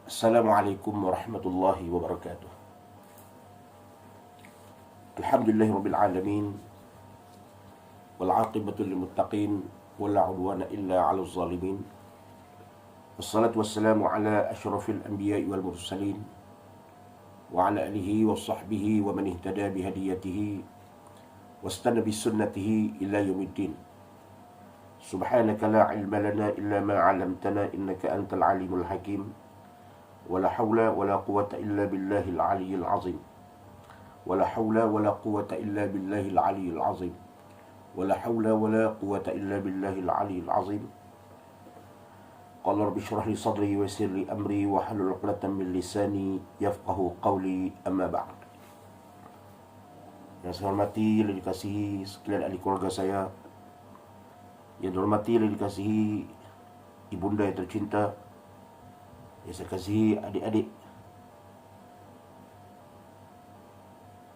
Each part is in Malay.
Assalamualaikum warahmatullahi wabarakatuh. Alhamdulillahirabbil alamin wal 'aqibatu lil muttaqin wala 'udwana illa 'alal zalimin. Wassalatu wassalamu ala asyrafil anbiya'i wal mursalin wa ala alihi wa sahbihi wa man ihtada bi hadiyatihi wastana bi sunnatihi ila yaumiddin. Subhanaka la 'ilma lana illa ma 'allamtana innaka antal alimul hakim. ولا حول ولا قوة إلا بالله العلي العظيم ولا حول ولا قوة إلا بالله العلي العظيم ولا حول ولا قوة إلا بالله العلي العظيم. قال رب اشرح لي صدري ويسر لي أمري واحلل عقدة من لساني يفقه قولي. أما بعد. Yang saya hormati dan dikasihi sekalian ahli keluarga saya, yang dihormati dan dikasihi ibunda yang tercinta, yang saya kasihi adik-adik,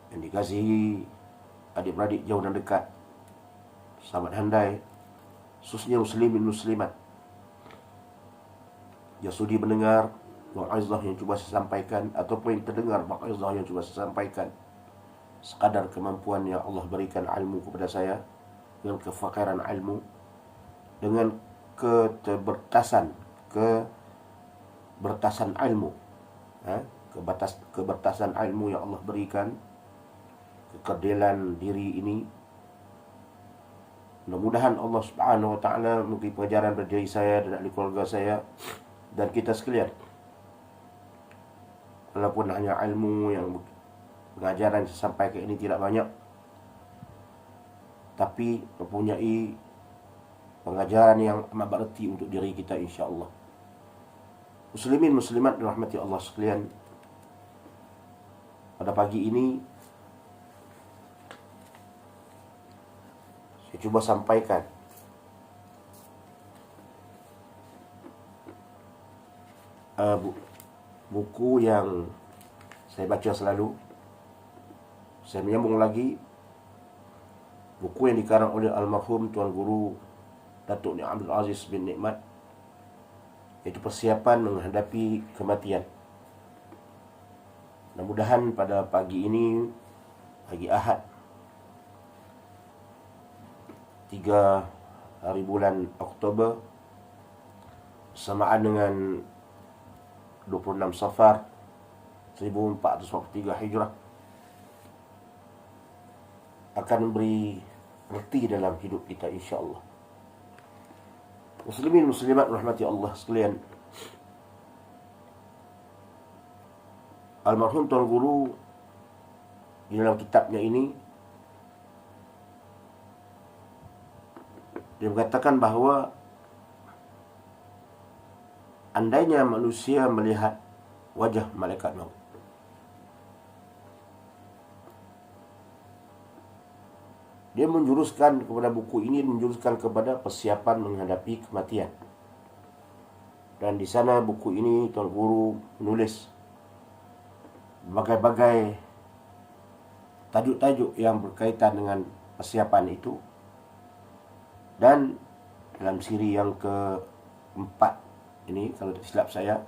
yang dikasihi adik-beradik jauh dan dekat, sahabat handai, khususnya muslimin muslimat yang sudi mendengar mau'izah yang cuba saya sampaikan ataupun yang terdengar mau'izah yang cuba saya sampaikan sekadar kemampuan yang Allah berikan ilmu kepada saya, dengan kefakiran ilmu, dengan keterbatasan ilmu, kebertasan ilmu yang Allah berikan, kekerdilan diri ini. Mudah-mudahan Allah Subhanahu wa taala memberi pengajaran pada diri saya dan ahli keluarga saya dan kita sekalian. Walaupun hanya ilmu yang pengajaran saya sampaikan ini tidak banyak, tapi mempunyai pengajaran yang amat berarti untuk diri kita insya-Allah. Muslimin muslimat dirahmati Allah sekalian, pada pagi ini saya cuba sampaikan buku yang saya baca selalu. Saya menyambung lagi buku yang dikarang oleh almarhum Tuan Guru Datuk Ni Abdul Aziz bin Nikmat, iaitu persiapan menghadapi kematian. Mudah-mudahan pada pagi ini, pagi Ahad 3 hari bulan Oktober bersamaan dengan 26 Safar 1443 Hijrah, akan memberi erti dalam hidup kita insya-Allah. Muslimin muslimat rahmati Allah sekalian, almarhum Tuan Guru di dalam kitabnya ini dia mengatakan bahawa andainya manusia melihat wajah malaikat maut, dia menjuruskan kepada buku ini, menjuruskan kepada persiapan menghadapi kematian. Dan di sana buku ini Tuan Guru menulis berbagai-bagai tajuk-tajuk yang berkaitan dengan persiapan itu. Dan dalam siri yang keempat ini, kalau tak silap saya,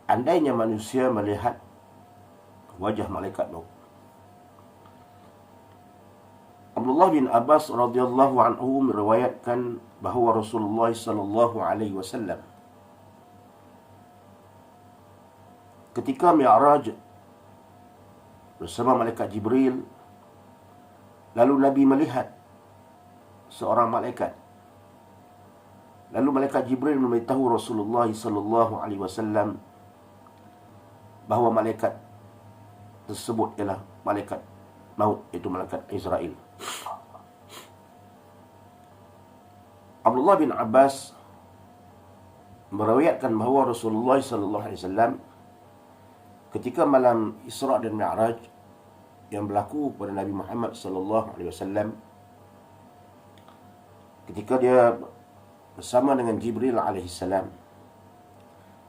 andainya manusia melihat wajah malaikat maut. Abdullah bin Abbas radhiyallahu anhu meriwayatkan bahawa Rasulullah sallallahu alaihi wasallam ketika Mi'raj bersama malaikat Jibril, lalu Nabi melihat seorang malaikat. Lalu malaikat Jibril memberitahu Rasulullah sallallahu alaihi wasallam bahawa malaikat tersebut ialah malaikat maut, iaitu malaikat Israel. Abdullah bin Abbas meriwayatkan bahawa Rasulullah sallallahu alaihi wasallam ketika malam Isra dan Mi'raj yang berlaku pada Nabi Muhammad sallallahu alaihi wasallam, ketika dia bersama dengan Jibril alaihi salam,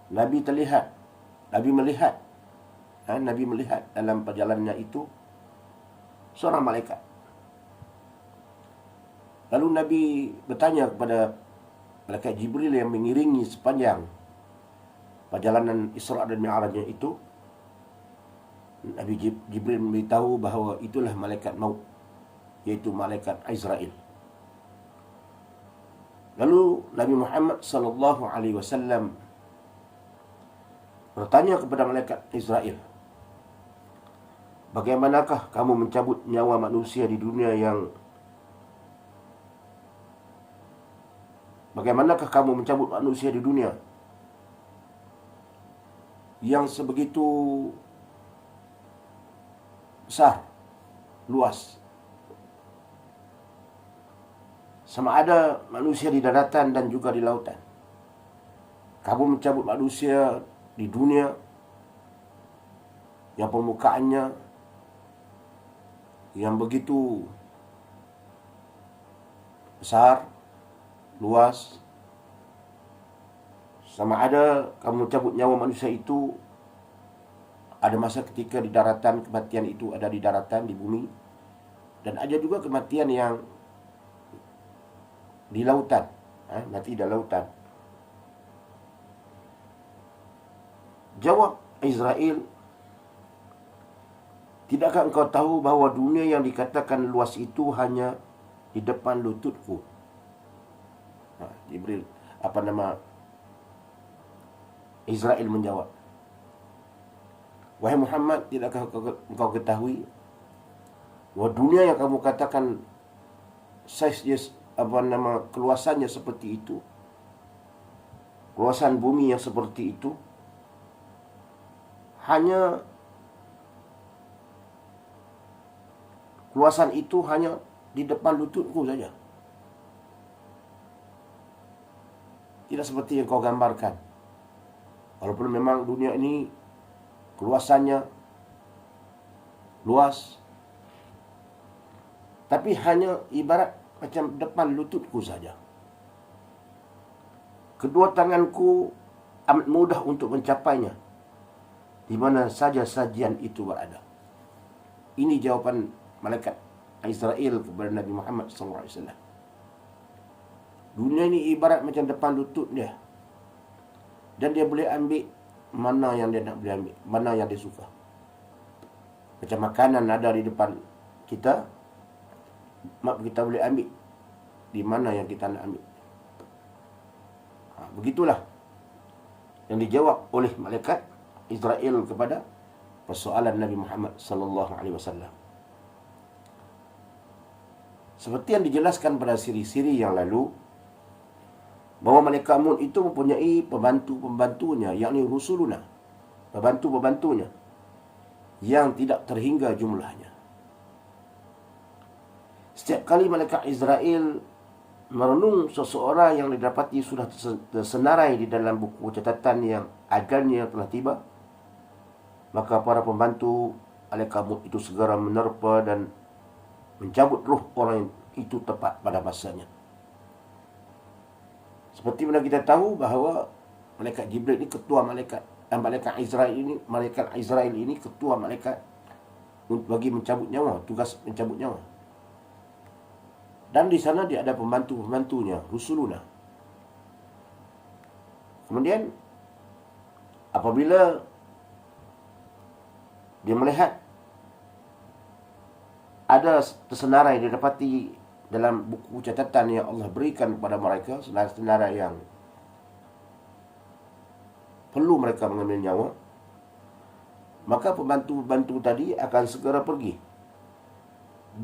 Nabi melihat dalam perjalanannya itu seorang malaikat. Lalu Nabi bertanya kepada malaikat Jibril yang mengiringi sepanjang perjalanan Isra dan Mi'rajnya itu, Nabi Jibril memberitahu bahawa itulah malaikat maut, iaitu malaikat Israel. Lalu Nabi Muhammad sallallahu alaihi wasallam bertanya kepada malaikat Israel, bagaimanakah kamu mencabut nyawa manusia di dunia yang Bagaimanakah kamu mencabut manusia di dunia yang sebegitu besar, luas? Sama ada manusia di daratan dan juga di lautan. Kamu mencabut manusia di dunia yang permukaannya yang begitu besar, luas. Sama ada kamu mencabut nyawa manusia itu, ada masa ketika di daratan, kematian itu ada di daratan, di bumi. Dan ada juga kematian yang di lautan, mati di lautan. Jawab Israel, tidakkah engkau tahu bahawa dunia yang dikatakan luas itu hanya di depan lututku? Jibril, Israel menjawab, wahai Muhammad, tidakkah engkau ketahui bahawa dunia yang kamu katakan saiznya, keluasannya seperti itu, keluasan bumi yang seperti itu, hanya keluasan itu hanya di depan lututku saja. Tidak seperti yang kau gambarkan. Walaupun memang dunia ini keluasannya luas, tapi hanya ibarat macam depan lututku saja. Kedua tanganku amat mudah untuk mencapainya, di mana saja sajian itu berada. Ini jawaban malaikat Israel kepada Nabi Muhammad SAW. Dunia ini ibarat macam depan lutut dia, dan dia boleh ambil mana yang dia nak boleh ambil, mana yang dia suka. Macam makanan ada di depan kita, kita boleh ambil di mana yang kita nak ambil. Begitulah yang dijawab oleh malaikat Israel kepada persoalan Nabi Muhammad sallallahu alaihi wasallam. Seperti yang dijelaskan pada siri-siri yang lalu, bahawa malaikat maut itu mempunyai pembantu-pembantunya, yakni rusuluna, pembantu-pembantunya yang tidak terhingga jumlahnya. Setiap kali malaikat Israel merenung seseorang yang didapati sudah tersenarai di dalam buku catatan yang ajalnya telah tiba, maka para pembantu malaikat maut itu segera menerpa dan mencabut roh orang itu tepat pada masanya. Seperti mana kita tahu bahawa malaikat Jibril ini ketua malaikat, malaikat Israel ini ketua malaikat bagi mencabut nyawa, tugas mencabut nyawa. Dan di sana dia ada pembantu-pembantunya, rusuluna. Kemudian apabila dia melihat ada tersenarai didapati dalam buku catatan yang Allah berikan kepada mereka, senarai yang perlu mereka mengambil nyawa, maka pembantu-pembantu tadi akan segera pergi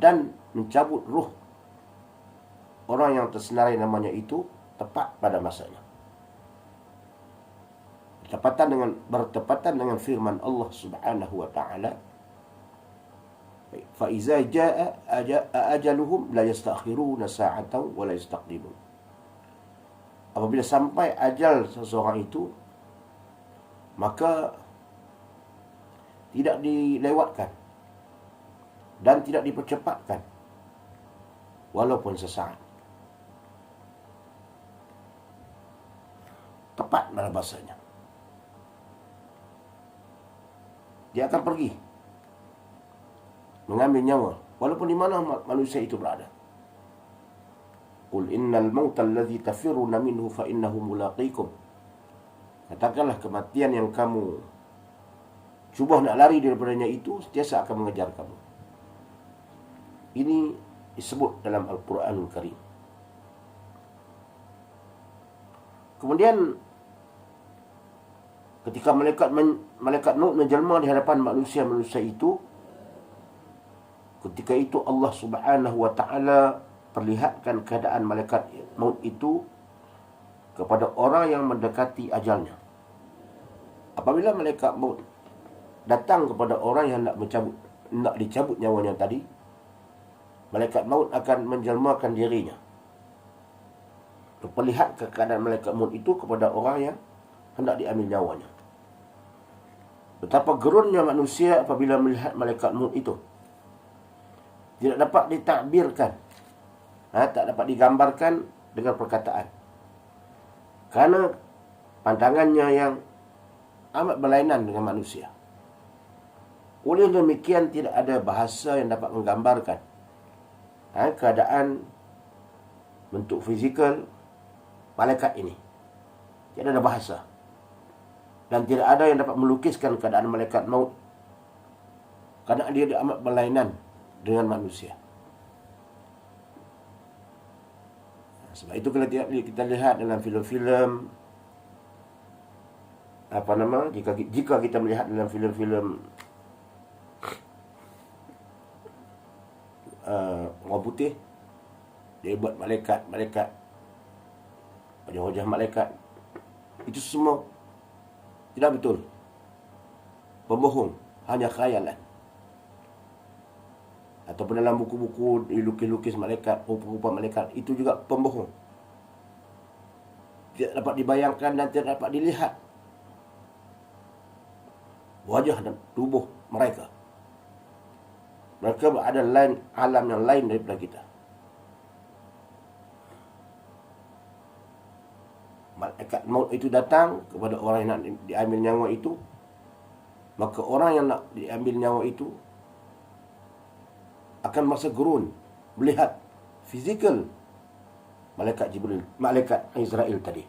dan mencabut roh orang yang tersenarai namanya itu tepat pada masanya. Bertepatan dengan firman Allah Subhanahu wa taala, fa iza jaa ajaluhum la yastakhiruna sa'atan wa la yastaqdimun. Apabila sampai ajal seseorang itu, maka tidak dilewatkan dan tidak dipercepatkan walaupun sesaat. Tepat pada masanya. Dia akan pergi mengambil nyawa walaupun di mana manusia itu berada. Qul innal mauta alladhi tafirruna minhu fa innahu mulaqikum. katakanlah kematian yang kamu cuba nak lari daripadanya itu sentiasa akan mengejar kamu. Ini disebut dalam Al-Quranul Karim. Kemudian ketika malaikat maut menjelma di hadapan manusia-manusia itu, ketika itu Allah Subhanahu wa taala perlihatkan keadaan malaikat maut itu kepada orang yang mendekati ajalnya. Apabila malaikat maut datang kepada orang yang nak dicabut nyawanya tadi, malaikat maut akan menjelmakan dirinya. Perlihatkan keadaan malaikat maut itu kepada orang yang hendak diambil nyawanya. Betapa gerunnya manusia apabila melihat malaikat maut itu. Tidak dapat ditakbirkan, tak dapat digambarkan dengan perkataan. Karena pandangannya yang amat berlainan dengan manusia. Oleh demikian tidak ada bahasa yang dapat menggambarkan keadaan bentuk fizikal malaikat ini. Tidak ada bahasa. Dan tidak ada yang dapat melukiskan keadaan malaikat maut, karena dia amat berlainan dengan manusia. Sebab itu kalau kita lihat dalam filem-filem jika kita melihat dalam filem-filem orang putih, dia buat malaikat wajah malaikat, itu semua tidak betul, pembohong, hanya khayalan. Ataupun dalam buku-buku dilukis-lukis malaikat, rupa-rupa malaikat, itu juga pembohong, tidak dapat dibayangkan dan tidak dapat dilihat wajah dan tubuh mereka. Mereka berada lain, alam yang lain daripada kita. Malaikat maut itu datang kepada orang yang nak diambil nyawa itu, maka orang yang nak diambil nyawa itu akan merasa gerun melihat fizikal malaikat Jibril, malaikat Israel tadi.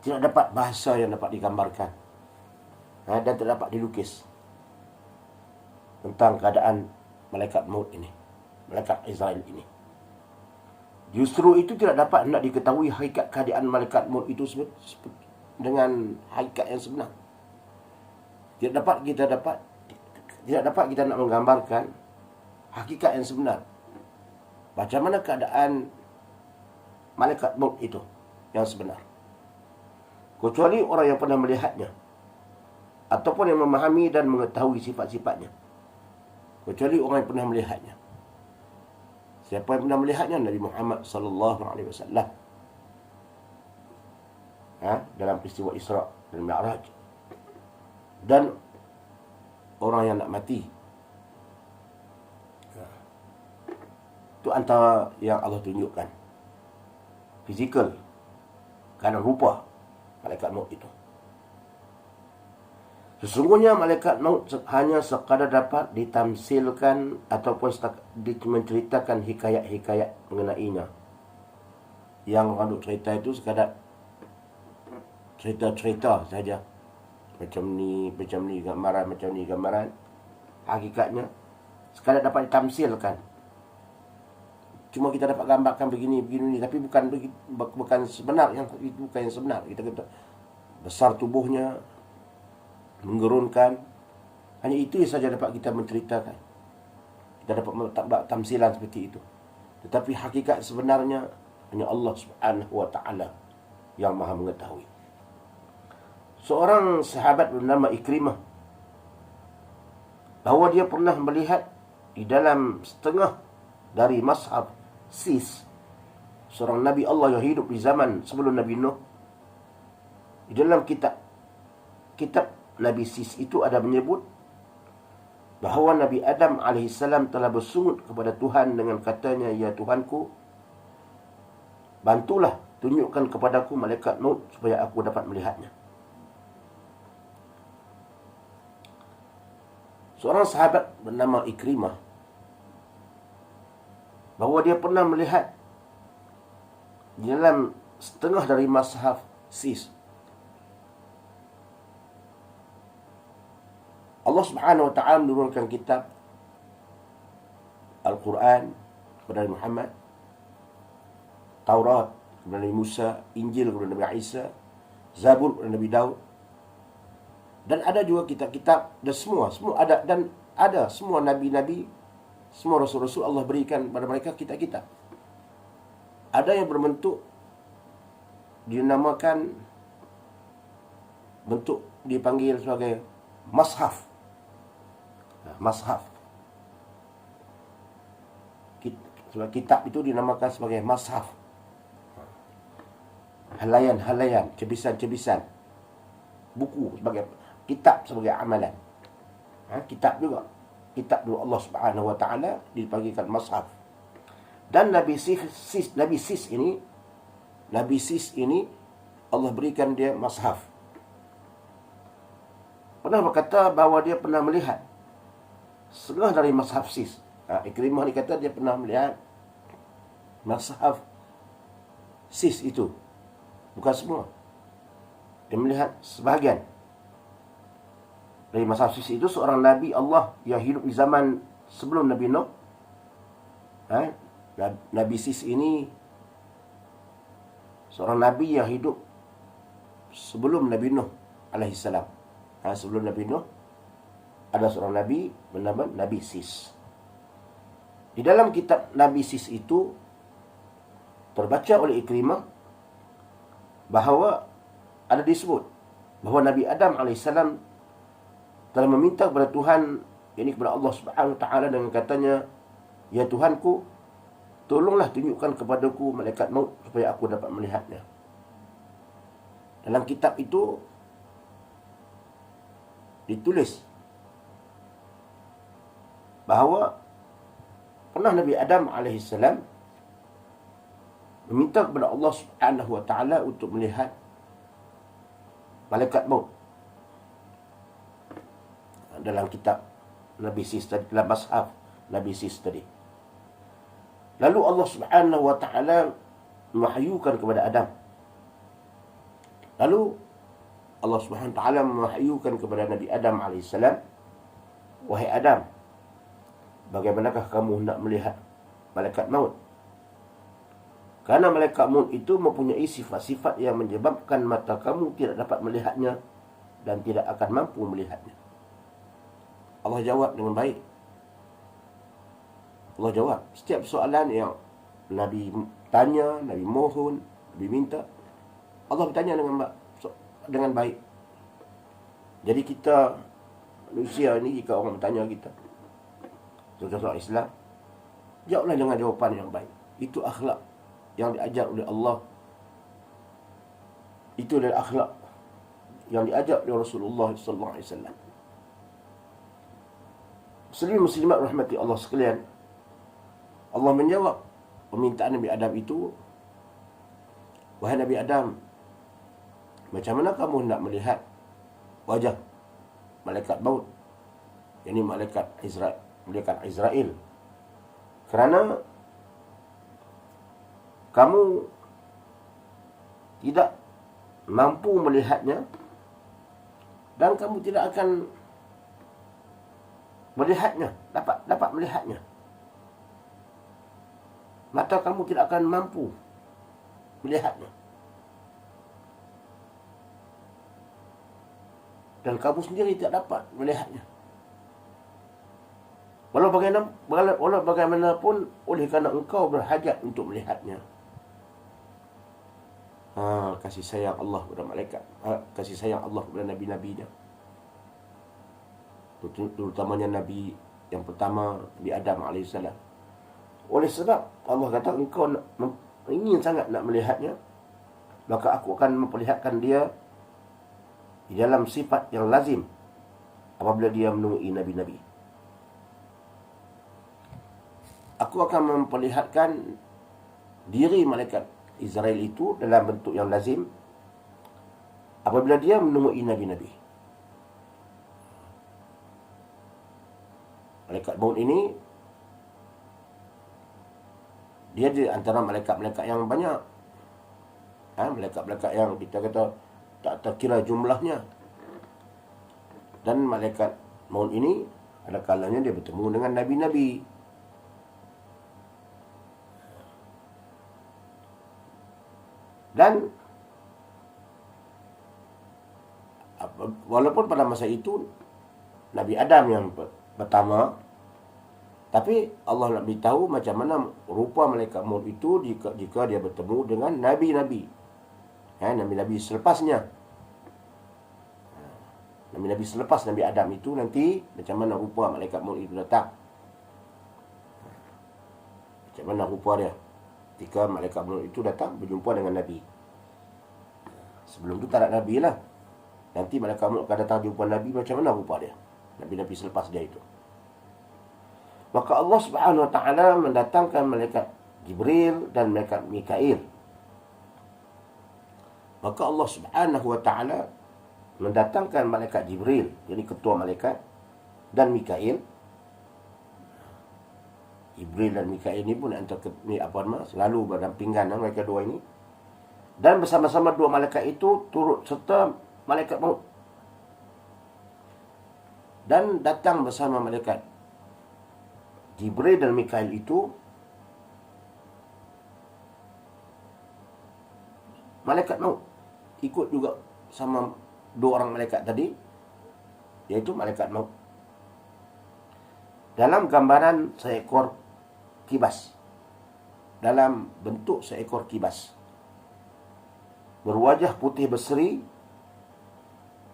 Tidak dapat bahasa yang dapat digambarkan, dan tidak dapat dilukis tentang keadaan malaikat maut ini, malaikat Israel ini. Justru itu tidak dapat hendak diketahui hakikat keadaan malaikat maut itu dengan hakikat yang sebenar. Tidak dapat kita nak menggambarkan hakikat yang sebenar. Macam mana keadaan malaikat maut itu yang sebenar, kecuali orang yang pernah melihatnya ataupun yang memahami dan mengetahui sifat-sifatnya. Kecuali orang yang pernah melihatnya. Siapa yang pernah melihatnya? Nabi Muhammad sallallahu alaihi wasallam. Dalam peristiwa Isra dan Mi'raj. Dan orang yang nak mati. Itu antara yang Allah tunjukkan. Fizikal, kerana rupa malaikat maut itu. Sesungguhnya malaikat maut hanya sekadar dapat ditamsilkan ataupun menceritakan hikayat-hikayat mengenainya. Yang orang cerita itu sekadar cerita-cerita saja. Macam ni gambaran. Hakikatnya sekadar dapat ditamsilkan. Cuma kita dapat gambarkan begini, tapi bukan sebenar, itu bukan yang sebenar. Kita kata besar tubuhnya, menggerunkan, hanya itu saja dapat kita menceritakan. Kita dapat tamsilan seperti itu. Tetapi hakikat sebenarnya hanya Allah Subhanahu wa taala yang Maha mengetahui. Seorang sahabat bernama Ikrimah, bahawa dia pernah melihat di dalam setengah dari mashaf Sis, seorang Nabi Allah yang hidup di zaman sebelum Nabi Nuh. Di dalam kitab Nabi Sis itu ada menyebut bahawa Nabi Adam AS telah bersungut kepada Tuhan dengan katanya, "Ya Tuhanku, bantulah tunjukkan kepadaku malaikat maut supaya aku dapat melihatnya." Seorang sahabat bernama Ikrimah, bahawa dia pernah melihat di dalam setengah dari mashaf Sis, Allah Subhanahu wa taala menurunkan kitab Al-Quran kepada Nabi Muhammad, Taurat kepada Nabi Musa, Injil kepada Nabi Isa, Zabur kepada Nabi Daud. Dan ada juga kitab-kitab, dan semua ada, dan ada semua nabi-nabi, semua rasul-rasul Allah berikan kepada mereka kitab-kitab. Ada yang berbentuk dinamakan, bentuk dipanggil sebagai mashaf. Mashaf. Kitab itu dinamakan sebagai mashaf. Helaian-helaian, cebisan-cebisan. Buku sebagai kitab, sebagai amalan. Kitab juga. Kitab dulu Allah Subhanahu wa taala dipanggilkan mashaf. Dan Nabi Sis ini Allah berikan dia mashaf. Pernah berkata bahawa dia pernah melihat setengah dari mashaf Sis. Ikrimah ni kata dia pernah melihat mashaf Sis itu. Bukan semua. Dia melihat sebahagian. Dari mashaf Sis itu seorang Nabi Allah yang hidup di zaman sebelum Nabi Nuh. Nabi Sis ini seorang Nabi yang hidup sebelum Nabi Nuh alaihissalam. Sebelum Nabi Nuh ada seorang Nabi bernama Nabi Sis. Di dalam kitab Nabi Sis itu terbaca oleh Ikrimah bahawa ada disebut bahawa Nabi Adam alaihissalam telah meminta kepada Tuhan, yakni kepada Allah Subhanahu wa taala, dengan katanya, "Ya Tuhanku, tolonglah tunjukkan kepadaku malaikat maut supaya aku dapat melihatnya." Dalam kitab itu ditulis bahawa pernah Nabi Adam alaihissalam meminta kepada Allah Subhanahu wa taala untuk melihat malaikat maut. Dalam kitab Nabi Sis tadi, dalam mashaf Nabi Sis tadi. Lalu Allah Subhanahu wa taala mewahyukan kepada Adam. Lalu Allah Subhanahu wa taala mewahyukan kepada Nabi Adam alaihissalam, "Wahai Adam, bagaimanakah kamu hendak melihat malaikat maut? Karena malaikat maut itu mempunyai sifat-sifat yang menyebabkan mata kamu tidak dapat melihatnya dan tidak akan mampu melihatnya." Allah jawab dengan baik. Allah jawab setiap soalan yang Nabi tanya, Nabi mohon, Nabi minta, Allah bertanya dengan baik. Jadi kita manusia ini, jika orang bertanya kita soal Islam, jawablah dengan jawapan yang baik. Itu akhlak yang diajar oleh Allah. Itu adalah akhlak yang diajar oleh Rasulullah sallallahu alaihi wasallam. Muslimat rahmati Allah sekalian, Allah menjawab permintaan Nabi Adam itu, "Wahai Nabi Adam, macam mana kamu hendak melihat wajah malaikat maut?" Ini malaikat Israel. Kerana kamu tidak mampu melihatnya dan kamu tidak akan melihatnya, dapat melihatnya. Mata kamu tidak akan mampu melihatnya. Dan kamu sendiri tidak dapat melihatnya. Walau bagaimanapun, oleh kerana engkau berhajat untuk melihatnya. Kasih sayang Allah kepada malaikat, kasih sayang Allah kepada nabi-nabinya, terutamanya Nabi yang pertama, Nabi Adam alaihissalam. Oleh sebab Allah kata engkau ingin sangat nak melihatnya, maka aku akan memperlihatkan dia di dalam sifat yang lazim apabila dia menemui nabi-nabi. Aku akan memperlihatkan diri malaikat Israel itu dalam bentuk yang lazim apabila dia menemui nabi-nabi. Malaikat maut ini, dia di antara malaikat-malaikat yang banyak. Malaikat-malaikat yang kita kata tak terkira jumlahnya. Dan malaikat maut ini ada kalanya dia bertemu dengan nabi-nabi. Dan walaupun pada masa itu Nabi Adam yang pertama, tapi Allah nak beritahu macam mana rupa malaikat maut itu jika dia bertemu dengan nabi-nabi, nabi-nabi selepasnya. Nabi-nabi selepas Nabi Adam itu nanti macam mana rupa malaikat maut itu datang, macam mana rupa dia ketika malaikat maut itu datang berjumpa dengan Nabi. Sebelum itu tak ada Nabi lah. Nanti malaikat maut akan datang jumpa Nabi, macam mana rupa dia, Nabi-Nabi selepas dia itu. Maka Allah Subhanahu Wa Taala mendatangkan malaikat Jibril dan malaikat Mikail. Maka Allah Subhanahu Wa Taala mendatangkan malaikat Jibril, jadi ketua malaikat, dan Mikail. Jibril dan Mikail ini pun selalu berdampingan mereka dua ini. Dan bersama-sama dua malaikat itu turut serta malaikat maut. Dan datang bersama malaikat Jibril dan Mikail itu malaikat maut. Ikut juga sama dua orang malaikat tadi, yaitu malaikat maut. Dalam gambaran seekor kibas, dalam bentuk seekor kibas, berwajah putih berseri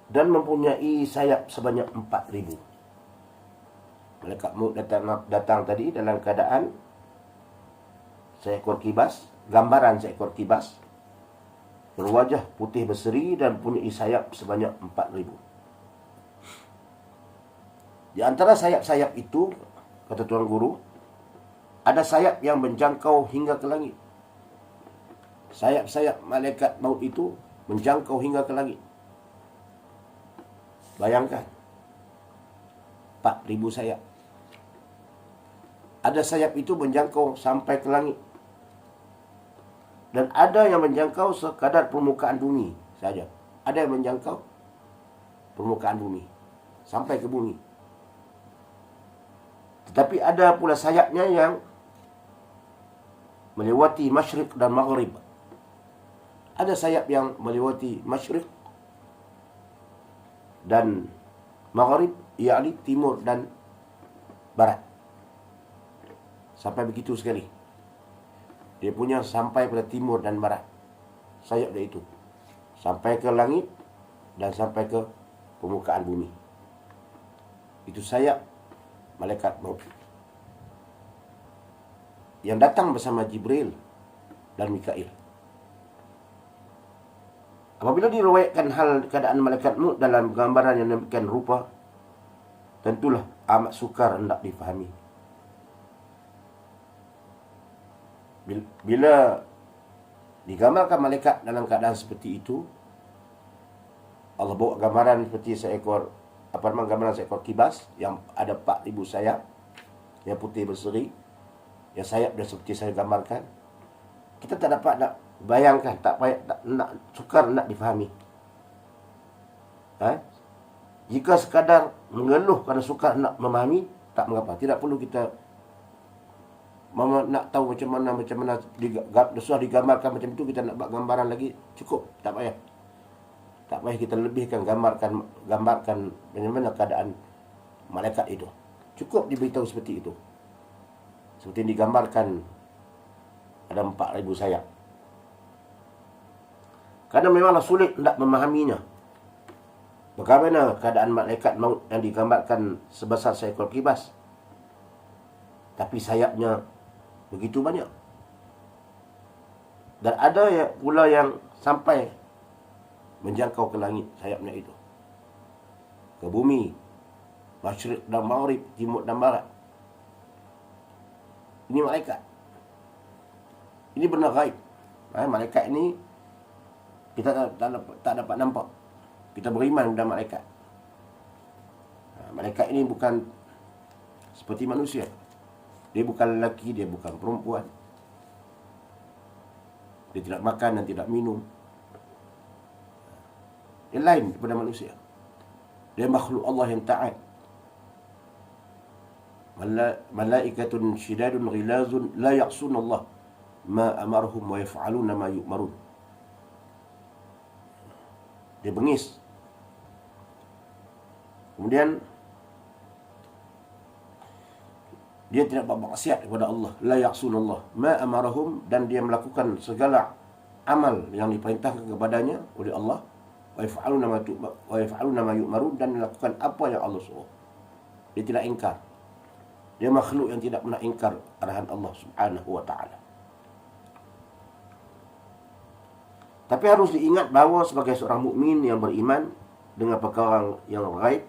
dan mempunyai sayap sebanyak 4,000. Malaikat maut datang tadi dalam keadaan seekor kibas, gambaran seekor kibas, berwajah putih berseri dan mempunyai sayap sebanyak 4,000. Di antara sayap-sayap itu, kata Tuan Guru, ada sayap yang menjangkau hingga ke langit. Sayap-sayap malaikat maut itu menjangkau hingga ke langit. Bayangkan, 4,000 sayap. Ada sayap itu menjangkau sampai ke langit. Dan ada yang menjangkau sekadar permukaan bumi saja. Ada yang menjangkau permukaan bumi, sampai ke bumi. Tetapi ada pula sayapnya yang melewati masyriq dan maghrib. Ada sayap yang melewati masyriq dan maghrib, yakni timur dan barat. Sampai begitu sekali. Dia punya sampai pada timur dan barat. Sayap dia itu. Sampai ke langit dan sampai ke permukaan bumi. Itu sayap malaikat maut. Yang datang bersama Jibril dan Mikail. Apabila diriwayatkan hal keadaan malaikat maut dalam gambaran yang demikian rupa, tentulah amat sukar hendak difahami. Bila digambarkan malaikat dalam keadaan seperti itu, Allah bawa gambaran seperti gambaran seekor kibas yang ada 4,000 sayap, yang putih berseri, yang sayap dia seperti saya gambarkan. Kita tak dapat nak bayangkan, sukar nak difahami. Jika sekadar mengeluh kerana sukar nak memahami, tak mengapa. Tidak perlu kita nak tahu macam mana sudah digambarkan macam itu, kita nak buat gambaran lagi, cukup, tak payah. Tak payah kita lebihkan gambarkan bagaimana keadaan malaikat itu. Cukup diberitahu seperti itu. Seperti yang digambarkan ada 4,000 sayap. Kerana memanglah sulit hendak memahaminya. Bagaimana keadaan malaikat maut yang digambarkan sebesar seekor kibas, tapi sayapnya begitu banyak. Dan ada pula yang sampai menjangkau ke langit sayapnya itu, ke bumi, masyriq dan maghrib, timur dan barat. Ini malaikat. Ini benar gaib. Malaikat ini kita tak dapat nampak. Kita beriman kepada malaikat. Malaikat ini bukan seperti manusia. Dia bukan lelaki, dia bukan perempuan. Dia tidak makan dan tidak minum. Dia lain daripada manusia. Dia makhluk Allah yang taat. Malaikatun syidadun ghilazun la ya'suna Allah ma amarhum wa yaf'aluna ma yu'marun. Dia bengis. Kemudian dia tidak buat maksiat kepada Allah. La ya'suna Allah ma amarhum, dan dia melakukan segala amal yang diperintahkan kepadanya oleh Allah. Wa yaf'aluna ma yu'marun, dan melakukan apa yang Allah suruh. Dia tidak ingkar. Dia makhluk yang tidak pernah ingkar arahan Allah Subhanahu wa ta'ala. Tapi harus diingat bahawa sebagai seorang mukmin yang beriman dengan perkara yang gaib,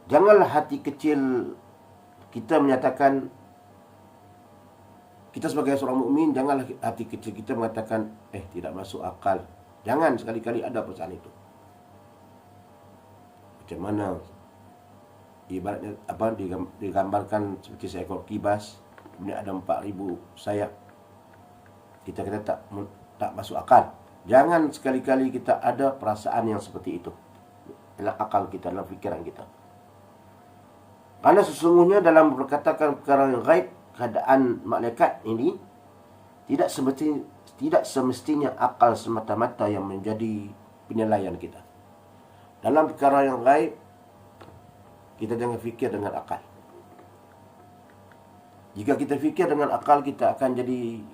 janganlah hati kecil kita menyatakan, kita sebagai seorang mukmin, janganlah hati kecil kita mengatakan, tidak masuk akal. Jangan sekali-kali ada perasaan itu. Macam mana ibaratnya digambarkan seperti seekor kibas, kemudian ada 4,000 sayap. Kita kata tak masuk akal. Jangan sekali-kali kita ada perasaan yang seperti itu dalam akal kita, dalam fikiran kita. Karena sesungguhnya dalam berkatakan perkara yang gaib, keadaan malaikat ini tidak semestinya akal semata-mata yang menjadi penilaian kita. Dalam perkara yang gaib, kita jangan fikir dengan akal. Jika kita fikir dengan akal, kita akan jadi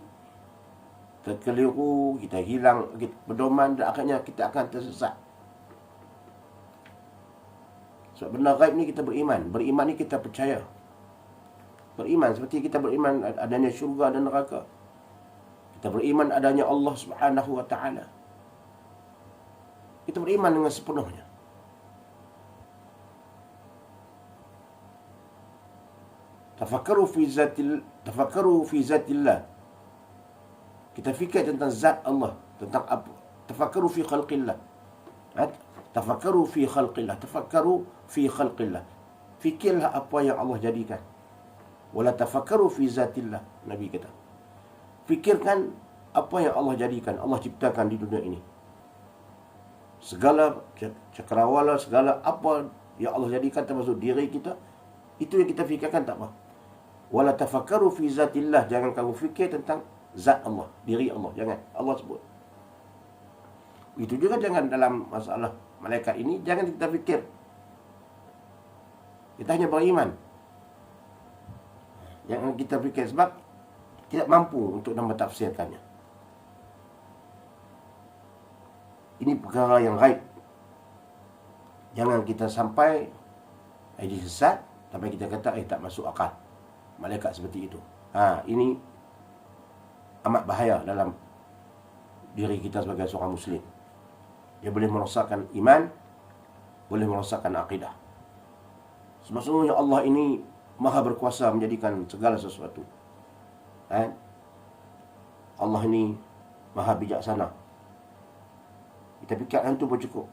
terkeliru, kita hilang pedoman, dan akhirnya kita akan tersesat. Sebab benda gaib ni kita beriman. Beriman ni kita percaya. Beriman seperti kita beriman adanya syurga dan neraka. Kita beriman adanya Allah Subhanahu wa ta'ala. Kita beriman dengan sepenuhnya. Tafakkaru fi zatillah. Kita fikir tentang zat Allah, tentang apa? Tafakkaru fi khalqillah. Tafakkaru fi khalqillah. Tafakkaru fi khalqillah. Fikirlah apa yang Allah jadikan. Wala tafakkaru fi zatillah. Nabi kata, fikirkan apa yang Allah jadikan, Allah ciptakan di dunia ini. Segala cakrawala, segala apa yang Allah jadikan termasuk diri kita, itu yang kita fikirkan, tak apa. Wala tafakkaru fi zatillah. Jangan kamu fikir tentang zat Allah, diri Allah. Jangan. Allah sebut. Itu juga jangan dalam masalah malaikat ini, jangan kita fikir. Kita hanya beriman. Jangan kita fikir sebab tidak mampu untuk mentafsirkannya. Ini perkara yang gaib. Jangan kita sampai disesat sampai kita kata tak masuk akal malaikat seperti itu. Ini amat bahaya dalam diri kita sebagai seorang muslim. Dia boleh merosakkan iman, boleh merosakkan akidah. Sebab sesungguhnya Allah ini maha berkuasa menjadikan segala sesuatu. Allah ini maha bijaksana. Kita fikirkan itu pun cukup.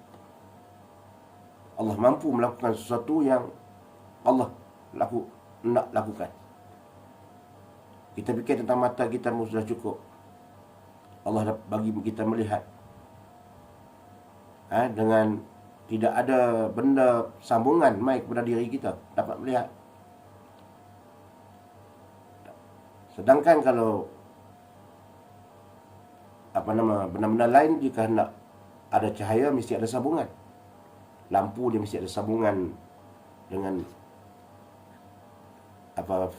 Allah mampu melakukan sesuatu yang Allah nak lakukan. Kita fikir tentang mata kita pun sudah cukup. Allah bagi kita melihat. Dengan tidak ada benda sambungan mai kepada diri kita, dapat melihat. Sedangkan kalau benda-benda lain, jika nak ada cahaya mesti ada sambungan. Lampu dia mesti ada sambungan dengan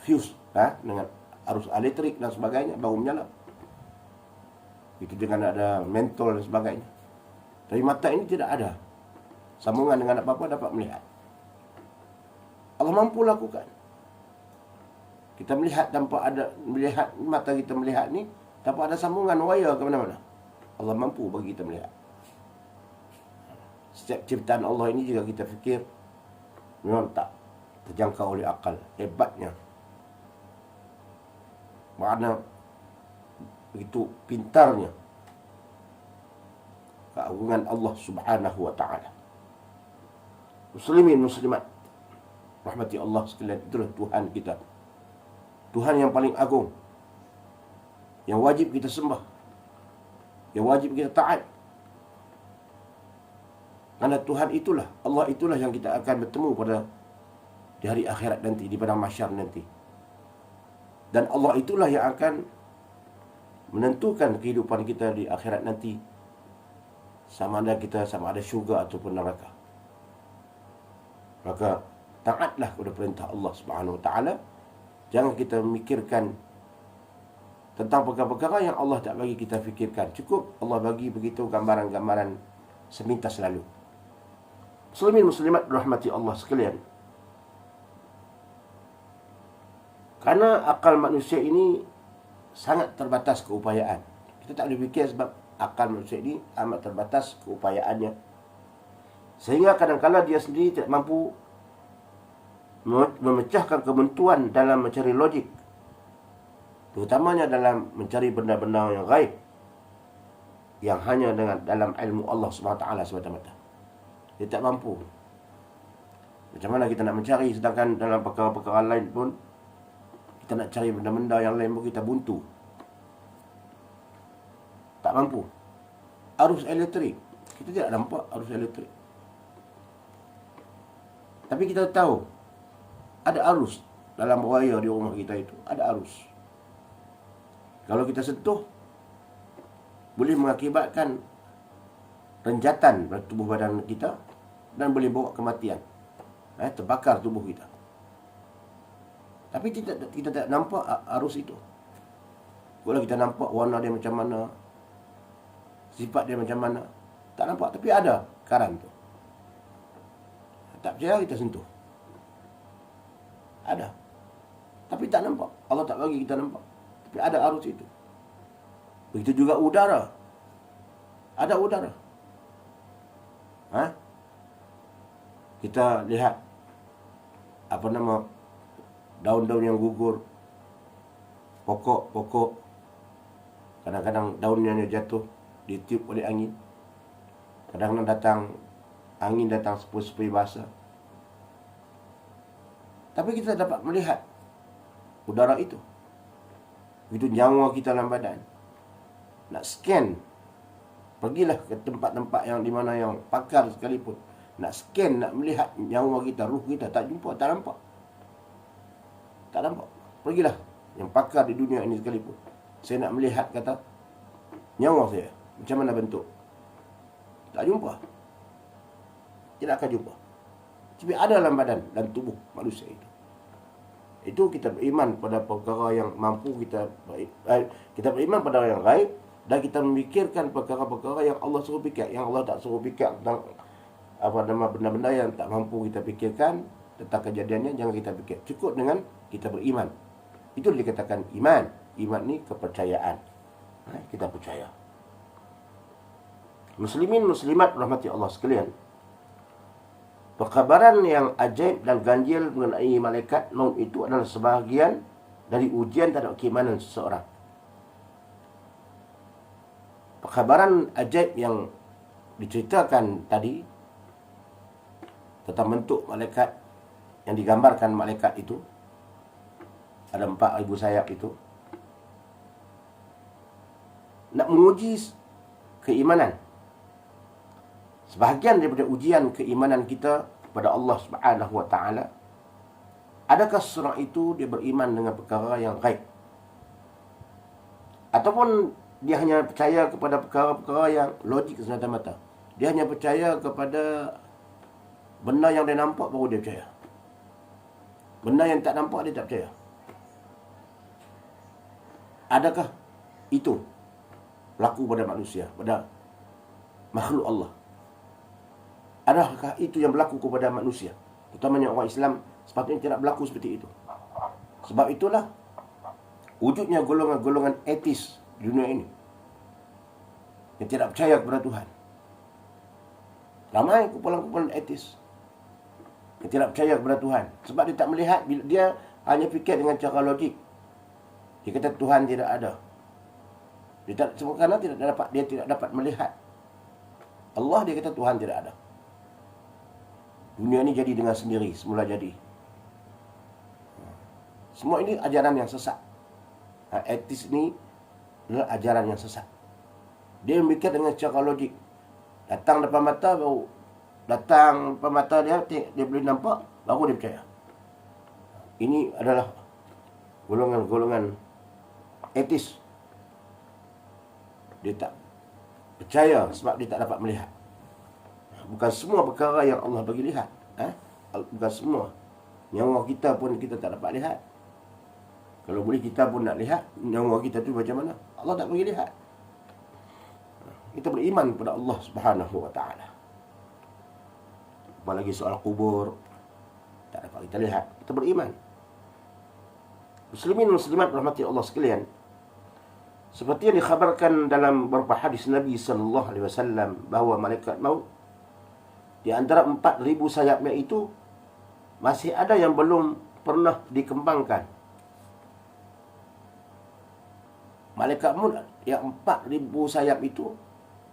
fuse, dengan arus elektrik dan sebagainya baru menyala. Itu dengan ada mentol dan sebagainya. Tapi mata ini tidak ada sambungan dengan apa-apa dapat melihat. Allah mampu lakukan. Kita melihat tanpa ada mata kita melihat ni tanpa ada sambungan wire ke mana-mana. Allah mampu bagi kita melihat. Setiap ciptaan Allah ini jika kita fikir memang tak terjangkau oleh akal. Hebatnya. Makna begitu pintarnya keagungan Allah Subhanahu wa ta'ala. Muslimin muslimat rahmati Allah sekalian, itulah Tuhan kita. Tuhan yang paling agung, yang wajib kita sembah, yang wajib kita taat. Karena Tuhan itulah, Allah itulah yang kita akan bertemu pada di hari akhirat nanti, di padang mahsyar nanti. Dan Allah itulah yang akan menentukan kehidupan kita di akhirat nanti, sama ada syurga ataupun neraka. Maka taatlah kepada perintah Allah Subhanahu Wa Taala. Jangan kita memikirkan tentang perkara-perkara yang Allah tak bagi kita fikirkan. Cukup Allah bagi begitu gambaran-gambaran semintas lalu. Muslimin muslimat rahmati Allah sekalian. Karena akal manusia ini sangat terbatas keupayaan. Kita tak boleh fikir sebab akal manusia ini amat terbatas keupayaannya. Sehingga kadang-kadang dia sendiri tidak mampu memecahkan kebentuan dalam mencari logik. Terutamanya dalam mencari benda-benda yang gaib, yang hanya dengan dalam ilmu Allah SWT semata-mata. Dia tak mampu. Macam mana kita nak mencari, sedangkan dalam perkara-perkara lain pun kita nak cari benda-benda yang lain pun kita buntu. Tak mampu. Arus elektrik, kita tidak nampak arus elektrik. Tapi kita tahu ada arus dalam wayar di rumah kita itu. Ada arus. Kalau kita sentuh, boleh mengakibatkan renjatan pada tubuh badan kita dan boleh bawa kematian. Terbakar tubuh kita. Tapi kita tak nampak arus itu. Kalau kita nampak warna dia macam mana, sifat dia macam mana, tak nampak. Tapi ada karan tu. Tak percaya, kita sentuh. Ada. Tapi tak nampak. Allah tak bagi kita nampak. Tapi ada arus itu. Begitu juga udara. Ada udara. Kita lihat daun-daun yang gugur, pokok-pokok, kadang-kadang daunnya jatuh, ditiup oleh angin. Kadang-kadang angin datang sepoi-sepoi basah. Tapi kita dapat melihat udara itu. Begitu nyawa kita dalam badan. Nak scan, pergilah ke tempat-tempat yang di mana yang pakar sekalipun. Nak scan, nak melihat nyawa kita, ruh kita, tak jumpa, tak nampak. Tak nampak. Pergilah yang pakar di dunia ini sekalipun. Saya nak melihat, kata, nyawa saya, macam mana bentuk. Tak jumpa. Tidak akan jumpa. Tapi ada dalam badan dan tubuh manusia itu. Itu kita beriman pada perkara yang mampu kita beriman pada yang gaib, dan kita memikirkan perkara-perkara yang Allah suruh fikir, yang Allah tak suruh fikir tentang benda-benda yang tak mampu kita fikirkan tentang kejadiannya. Jangan kita fikir. Cukup dengan kita beriman. Itu dikatakan iman. Iman ni kepercayaan. Kita percaya. Muslimin muslimat rahmati Allah sekalian. Perkabaran yang ajaib dan ganjil mengenai malaikat maut itu adalah sebahagian dari ujian terhadap keimanan seseorang. Perkabaran ajaib yang diceritakan tadi tentang bentuk malaikat, yang digambarkan malaikat itu, ada 4,000 sayap itu, nak menguji keimanan. Sebahagian daripada ujian keimanan kita kepada Allah Subhanahu Wa Taala, adakah seseorang itu dia beriman dengan perkara yang gaib, ataupun dia hanya percaya kepada perkara-perkara yang logik semata-mata. Dia hanya percaya kepada benda yang dia nampak baru dia percaya. Benda yang tak nampak dia tak percaya. Adakah itu berlaku pada manusia, pada makhluk Allah? Adakah itu yang berlaku kepada manusia? Utamanya orang Islam sepatutnya tidak berlaku seperti itu. Sebab itulah wujudnya golongan-golongan etis di dunia ini yang tidak percaya kepada Tuhan. Ramai kumpulan-kumpulan etis yang tidak percaya kepada Tuhan. Sebab dia tak melihat, dia hanya fikir dengan cara logik. Dia kata Tuhan tidak ada. Kerana dia tidak dapat melihat Allah, dia kata Tuhan tidak ada. Dunia ini jadi dengan sendiri, semula jadi. Semua ini ajaran yang sesat. Etis ini adalah ajaran yang sesat. Dia memikir dengan cara logik. Datang depan mata, baru datang depan mata dia boleh nampak, baru dia percaya. Ini adalah golongan-golongan etis. Dia tak percaya sebab dia tak dapat melihat. Bukan semua perkara yang Allah bagi lihat. Bukan semua. Nyawa kita pun kita tak dapat lihat. Kalau boleh kita pun nak lihat nyawa kita tu macam mana. Allah tak bagi lihat. Kita beriman kepada Allah Subhanahu wa ta'ala. Apalagi soal kubur, tak dapat kita lihat. Kita beriman. Muslimin muslimat rahmati Allah sekalian, seperti yang dikhabarkan dalam beberapa hadis Nabi sallallahu alaihi wasallam bahawa malaikat maut di antara 4,000 sayapnya itu masih ada yang belum pernah dikembangkan. Malaikat maut yang 4,000 sayap itu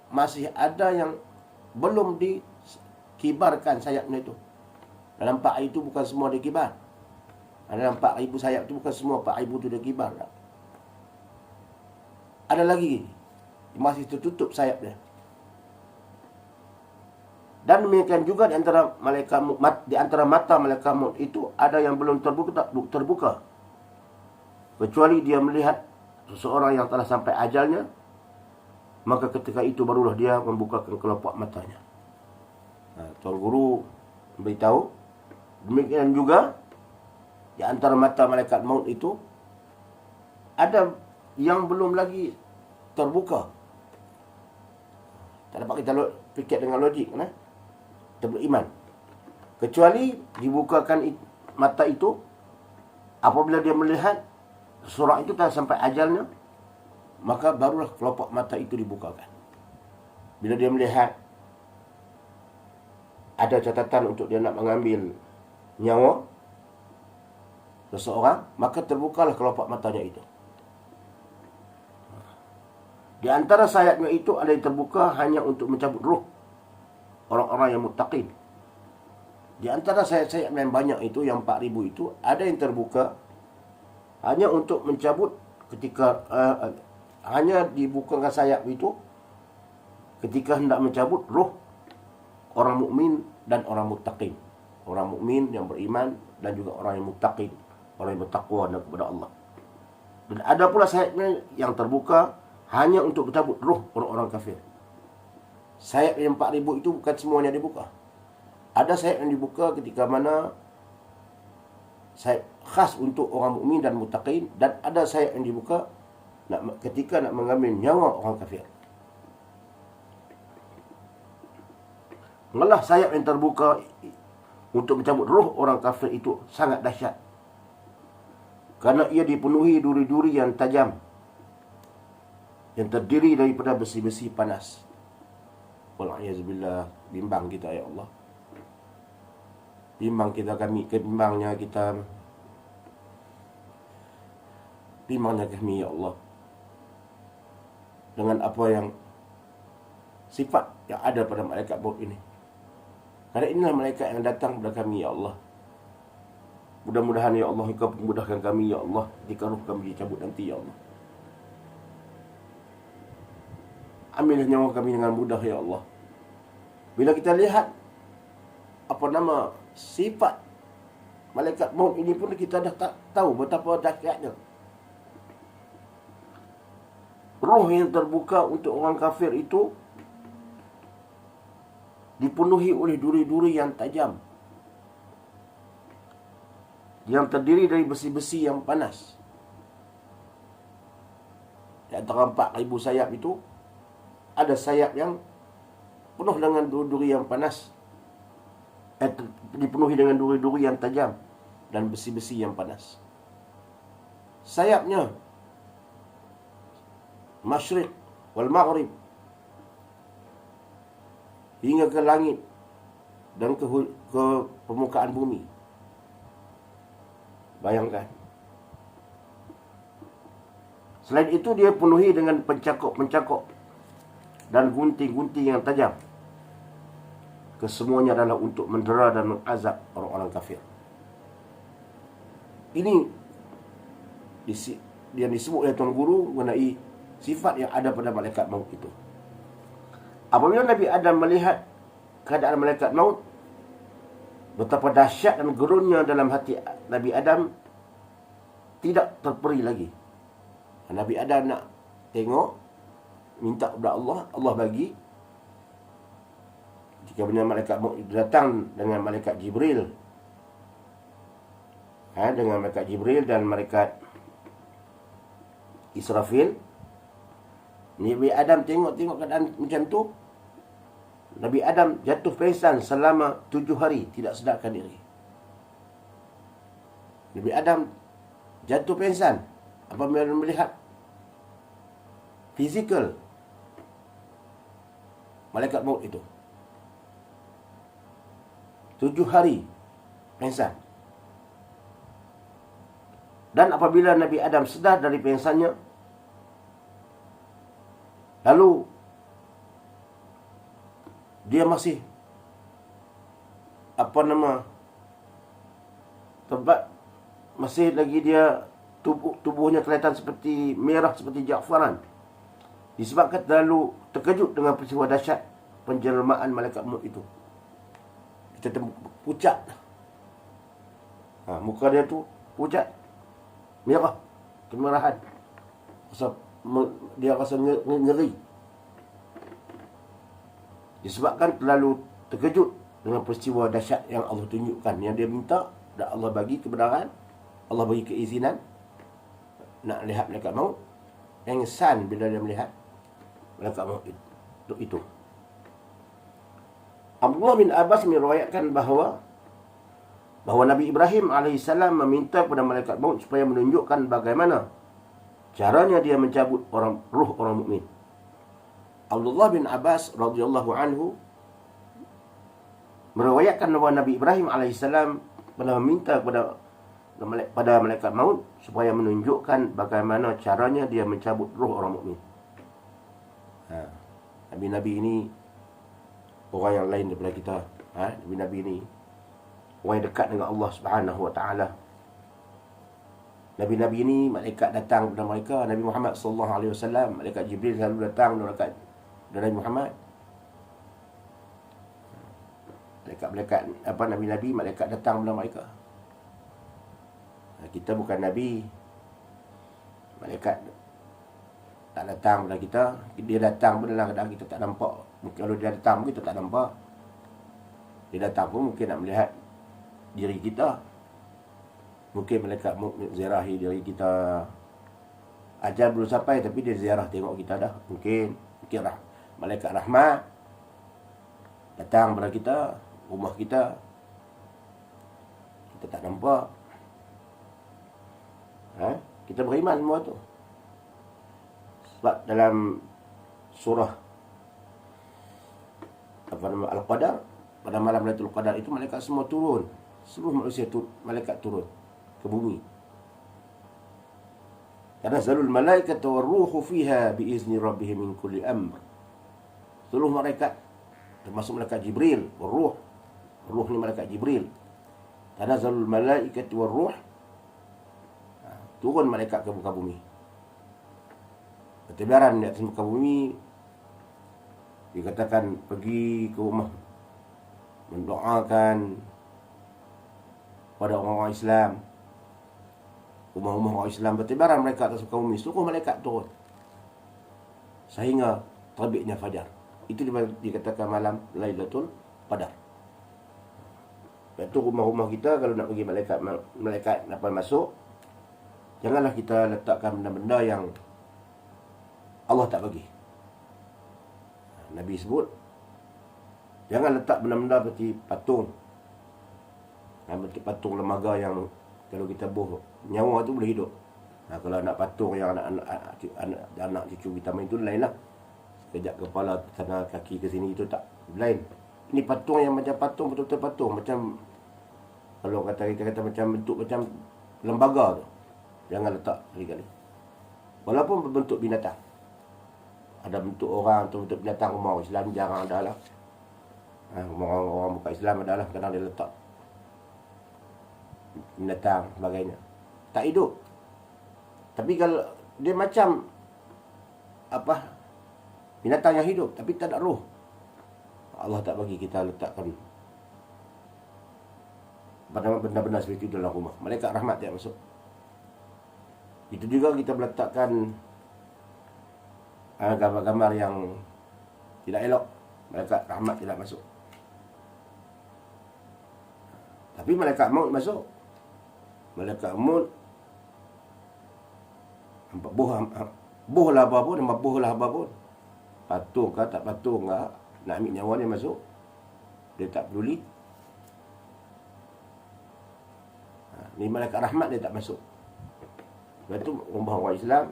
masih ada yang belum dikibarkan sayapnya itu. Dalam 4,000 itu bukan semua dikibar. Dalam 4,000 sayap itu bukan semua 4,000 itu dikibar. Ada lagi masih tertutup sayapnya. Dan demikian juga di antara malaikat maut, di antara mata malaikat maut itu ada yang belum terbuka. Kecuali dia melihat seseorang yang telah sampai ajalnya, maka ketika itu barulah dia membukakan kelopak matanya. Tuan Guru beritahu, demikian juga di antara mata malaikat maut itu ada yang belum lagi terbuka. Tak dapat kita fikir dengan logik, kita beriman. Kecuali dibukakan mata itu apabila dia melihat seseorang itu telah sampai ajalnya, maka barulah kelopak mata itu dibukakan. Bila dia melihat ada catatan untuk dia nak mengambil nyawa seseorang, maka terbukalah kelopak matanya itu. Di antara sayapnya itu ada yang terbuka hanya untuk mencabut roh orang-orang yang muttaqin. Di antara sayap-sayap yang banyak itu, yang 4,000 itu, ada yang terbuka hanya untuk mencabut ketika hanya dibukakan sayap itu ketika hendak mencabut roh orang mukmin dan orang muttaqin. Orang mukmin yang beriman dan juga orang yang muttaqin, orang yang bertakwa kepada Allah. Dan ada pula sayapnya yang terbuka hanya untuk mencabut roh orang-orang kafir. Sayap yang 4,000 itu bukan semuanya dibuka. Ada sayap yang dibuka ketika mana sayap khas untuk orang mukmin dan muttaqin, dan ada sayap yang dibuka ketika nak mengambil nyawa orang kafir. Malah sayap yang terbuka untuk mencabut roh orang kafir itu sangat dahsyat. Kerana ia dipenuhi duri-duri yang tajam, yang terdiri daripada besi-besi panas. Wal'ayazubillah, bimbang kita ya Allah. Bimbangnya kami ya Allah, dengan apa yang sifat yang ada pada malaikat maut ini. Kerana inilah malaikat yang datang kepada kami ya Allah. Mudah-mudahan ya Allah Engkau memudahkan kami ya Allah jika roh kami dicabut nanti ya Allah. Ambillah nyawa kami dengan mudah ya Allah. Bila kita lihat sifat malaikat maut ini pun kita dah tak tahu betapa dahsyatnya. Roh yang terbuka untuk orang kafir itu dipenuhi oleh duri-duri yang tajam, yang terdiri dari besi-besi yang panas. Di antara 4,000 sayap itu ada sayap yang penuh dengan duri-duri yang panas, dipenuhi dengan duri-duri yang tajam dan besi-besi yang panas. Sayapnya masyriq wal maghrib, hingga ke langit dan ke permukaan bumi. Bayangkan. Selain itu dia penuhi dengan pencakok-pencakok dan gunting-gunting yang tajam. Kesemuanya adalah untuk mendera dan mengazab orang-orang kafir. Ini yang disebut oleh Tuan Guru mengenai sifat yang ada pada malaikat maut itu. Apabila Nabi Adam melihat keadaan malaikat maut, betapa dahsyat dan gerunnya dalam hati Nabi Adam tidak terperi lagi. Nabi Adam nak tengok, minta kepada Allah, Allah bagi. Jika benar malaikat maut datang dengan malaikat Jibril, dengan malaikat Jibril dan malaikat Israfil, Nabi Adam tengok keadaan macam tu, Nabi Adam jatuh pingsan selama 7 hari, tidak sedarkan diri. Nabi Adam jatuh pingsan apabila melihat fizikal malaikat maut itu. 7 hari pingsan. Dan apabila Nabi Adam sedar dari pingsannya, lalu dia masih masih lagi dia tubuhnya kelihatan seperti merah, seperti jafaran, disebabkan terlalu terkejut dengan peristiwa dahsyat penjelmaan malaikat maut itu. Kita pucat, muka dia tu pucat, merah, kemerahan, dia rasa ngeri, disebabkan terlalu terkejut dengan peristiwa dahsyat yang Allah tunjukkan, yang dia minta dan Allah bagi kebenaran, Allah bagi keizinan nak lihat malaikat maut. Engsan bila dia melihat malaikat maut itu. Abdullah bin Abbas meriwayatkan bahawa Nabi Ibrahim AS meminta kepada malaikat maut supaya menunjukkan bagaimana caranya dia mencabut ruh orang mukmin. Abdullah bin Abbas radhiyallahu anhu meriwayatkan bahawa Nabi Ibrahim AS pernah meminta kepada malaikat maut supaya menunjukkan bagaimana caranya dia mencabut ruh orang mukmin. Nabi-nabi ini orang yang lain daripada kita. Nabi-nabi ini orang yang dekat dengan Allah Subhanahu Wa Taala. Nabi-nabi ini malaikat datang kepada mereka. Nabi Muhammad sallallahu alaihi wasallam, malaikat Jibril selalu datang kepada Nabi Muhammad. Malaikat nabi-nabi, malaikat datang kepada mereka. Kita bukan nabi, malaikat tak datang kepada kita. Dia datang pun dalam keadaan kita tak nampak. Kalau dia datang pun kita tak nampak. Dia datang pun mungkin nak melihat diri kita. Mungkin malaikat ziarahi diri kita. Ajal belum sampai tapi dia ziarah tengok kita dah. Mungkin malaikat rahmat datang kepada kita, rumah kita. Kita tak nampak. Kita beriman semua tu. Sebab dalam surah Al-Qadar, pada malam Lailatul Qadar itu malaikat semua turun. Seluruh manusia malaikat turun ke bumi. Tanazzalul malaikatu war-ruhu fiha biizni rabbihim min kulli amr. Seluruh malaikat termasuk malaikat Jibril, war-ruh. Ruh ni malaikat Jibril. Tanazzalul malaikatu war-ruh. Turun malaikat ke muka bumi. Bertebaran di atas muka bumi. Dikatakan pergi ke rumah, mendoakan pada orang-orang Islam. Rumah-rumah orang Islam, bertebaran mereka atas muka bumi. Seluruh malaikat turun sehingga terbitnya fajar. Itu dikatakan malam Lailatul Qadar. Lepas tu rumah-rumah kita, kalau nak pergi malaikat dapat masuk, janganlah kita letakkan benda-benda yang Allah tak bagi. Nabi sebut, jangan letak benda-benda seperti patung. Seperti patung lembaga yang kalau kita buh, nyawa tu boleh hidup. Kalau nak patung yang anak cucu kita main tu lain lah. Sekejap kepala sana, kaki ke sini, itu tak lain. Ini patung yang macam patung, betul-betul patung. Macam, kalau kita kata macam bentuk macam lembaga tu. Jangan letak sekali-kali. Walaupun berbentuk binatang. Ada bentuk orang atau bentuk binatang, rumah orang Islam jarang ada lah. Orang bukan Islam adalah kadang dia letak binatang sebagainya. Tak hidup. Tapi kalau dia macam binatang yang hidup tapi tak ada roh, Allah tak bagi kita letakkan benda-benda seperti itu dalam rumah. Malaikat rahmat tidak masuk. Itu juga kita meletakkan gambar-gambar yang tidak elok, malaikat rahmat tidak masuk. Tapi malaikat maut masuk. Malaikat maut buh lah apa pun, buh lah apa pun, patung ke tak patung ke, nak ambil nyawa dia masuk, dia tak peduli. Ni malaikat rahmat dia tak masuk. Sebab itu rumah orang Islam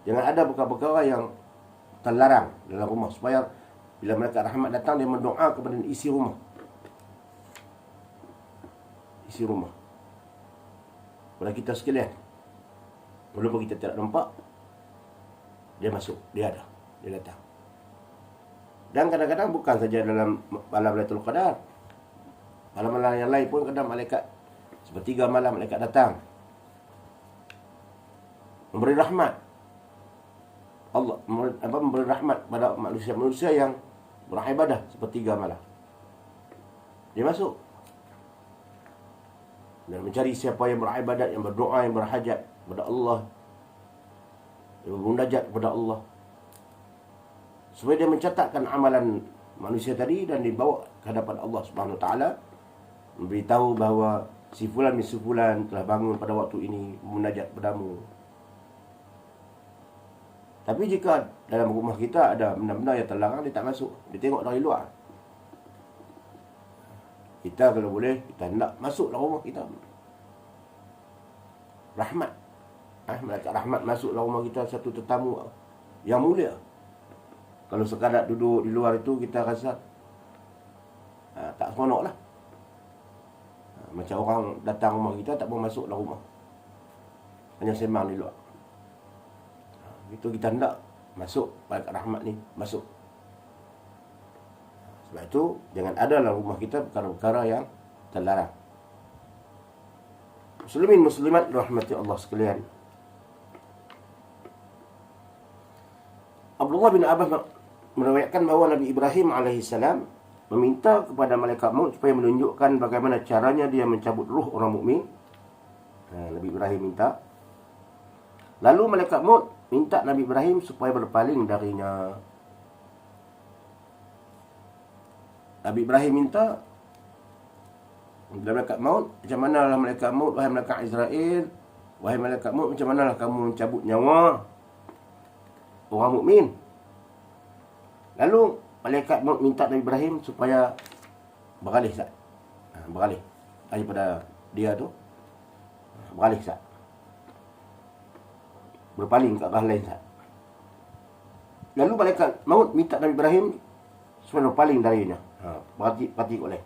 jangan ada perkara-perkara yang terlarang dalam rumah, supaya bila malaikat rahmat datang dia mendoa kepada isi rumah. Isi rumah kepada kita sekalian. Walaupun kita tidak nampak, dia masuk, dia ada, dia datang. Dan kadang-kadang bukan saja dalam malam Lailatul Qadar, malam-malam yang lain pun kadang malaikat sepertiga malam malaikat datang memberi rahmat. Allah memberi rahmat pada manusia-manusia yang beribadah sepertiga malam. Dia masuk dan mencari siapa yang beribadat, yang berdoa, yang berhajat kepada Allah, yang bermunajat kepada Allah, supaya dia mencatatkan amalan manusia tadi dan dibawa ke hadapan Allah Subhanahu Wa Taala, memberitahu bahawa si fulan bin si fulan telah bangun pada waktu ini munajat padamu. Tapi jika dalam rumah kita ada benda-benda yang terlarang, dia tak masuk. Dia tengok dari luar. Kita kalau boleh, kita nak masuk dalam rumah kita. Rahmat. Malaikat rahmat masuk dalam rumah kita, satu tetamu yang mulia. Kalau sekadar duduk di luar itu, kita rasa tak seronok lah. Macam orang datang rumah kita, tak mau masuk dalam rumah, hanya sembang di luar. Itu kita hendak masuk, malaikat rahmat ni masuk. Sebab itu jangan ada dalam rumah kita perkara-perkara yang terlarang. Muslimin muslimat rahmati Allah sekalian. Abdullah bin Abbas meriwayatkan bahawa Nabi Ibrahim alaihissalam meminta kepada malaikat maut supaya menunjukkan bagaimana caranya dia mencabut ruh orang mukmin. Nabi Ibrahim minta. Lalu malaikat maut minta Nabi Ibrahim supaya berpaling darinya. Nabi Ibrahim minta kepada malaikat maut, macam manalah malaikat maut, wahai malaikat Israel, wahai malaikat maut, macam manalah kamu mencabut nyawa orang mukmin. Lalu malaikat maut minta Nabi Ibrahim supaya beralih sat. Beralih daripada dia tu. Beralih sat. Berpaling ke arah lain sat. Lalu malaikat maut minta Nabi Ibrahim supaya berpaling darinya. Berhati oleh.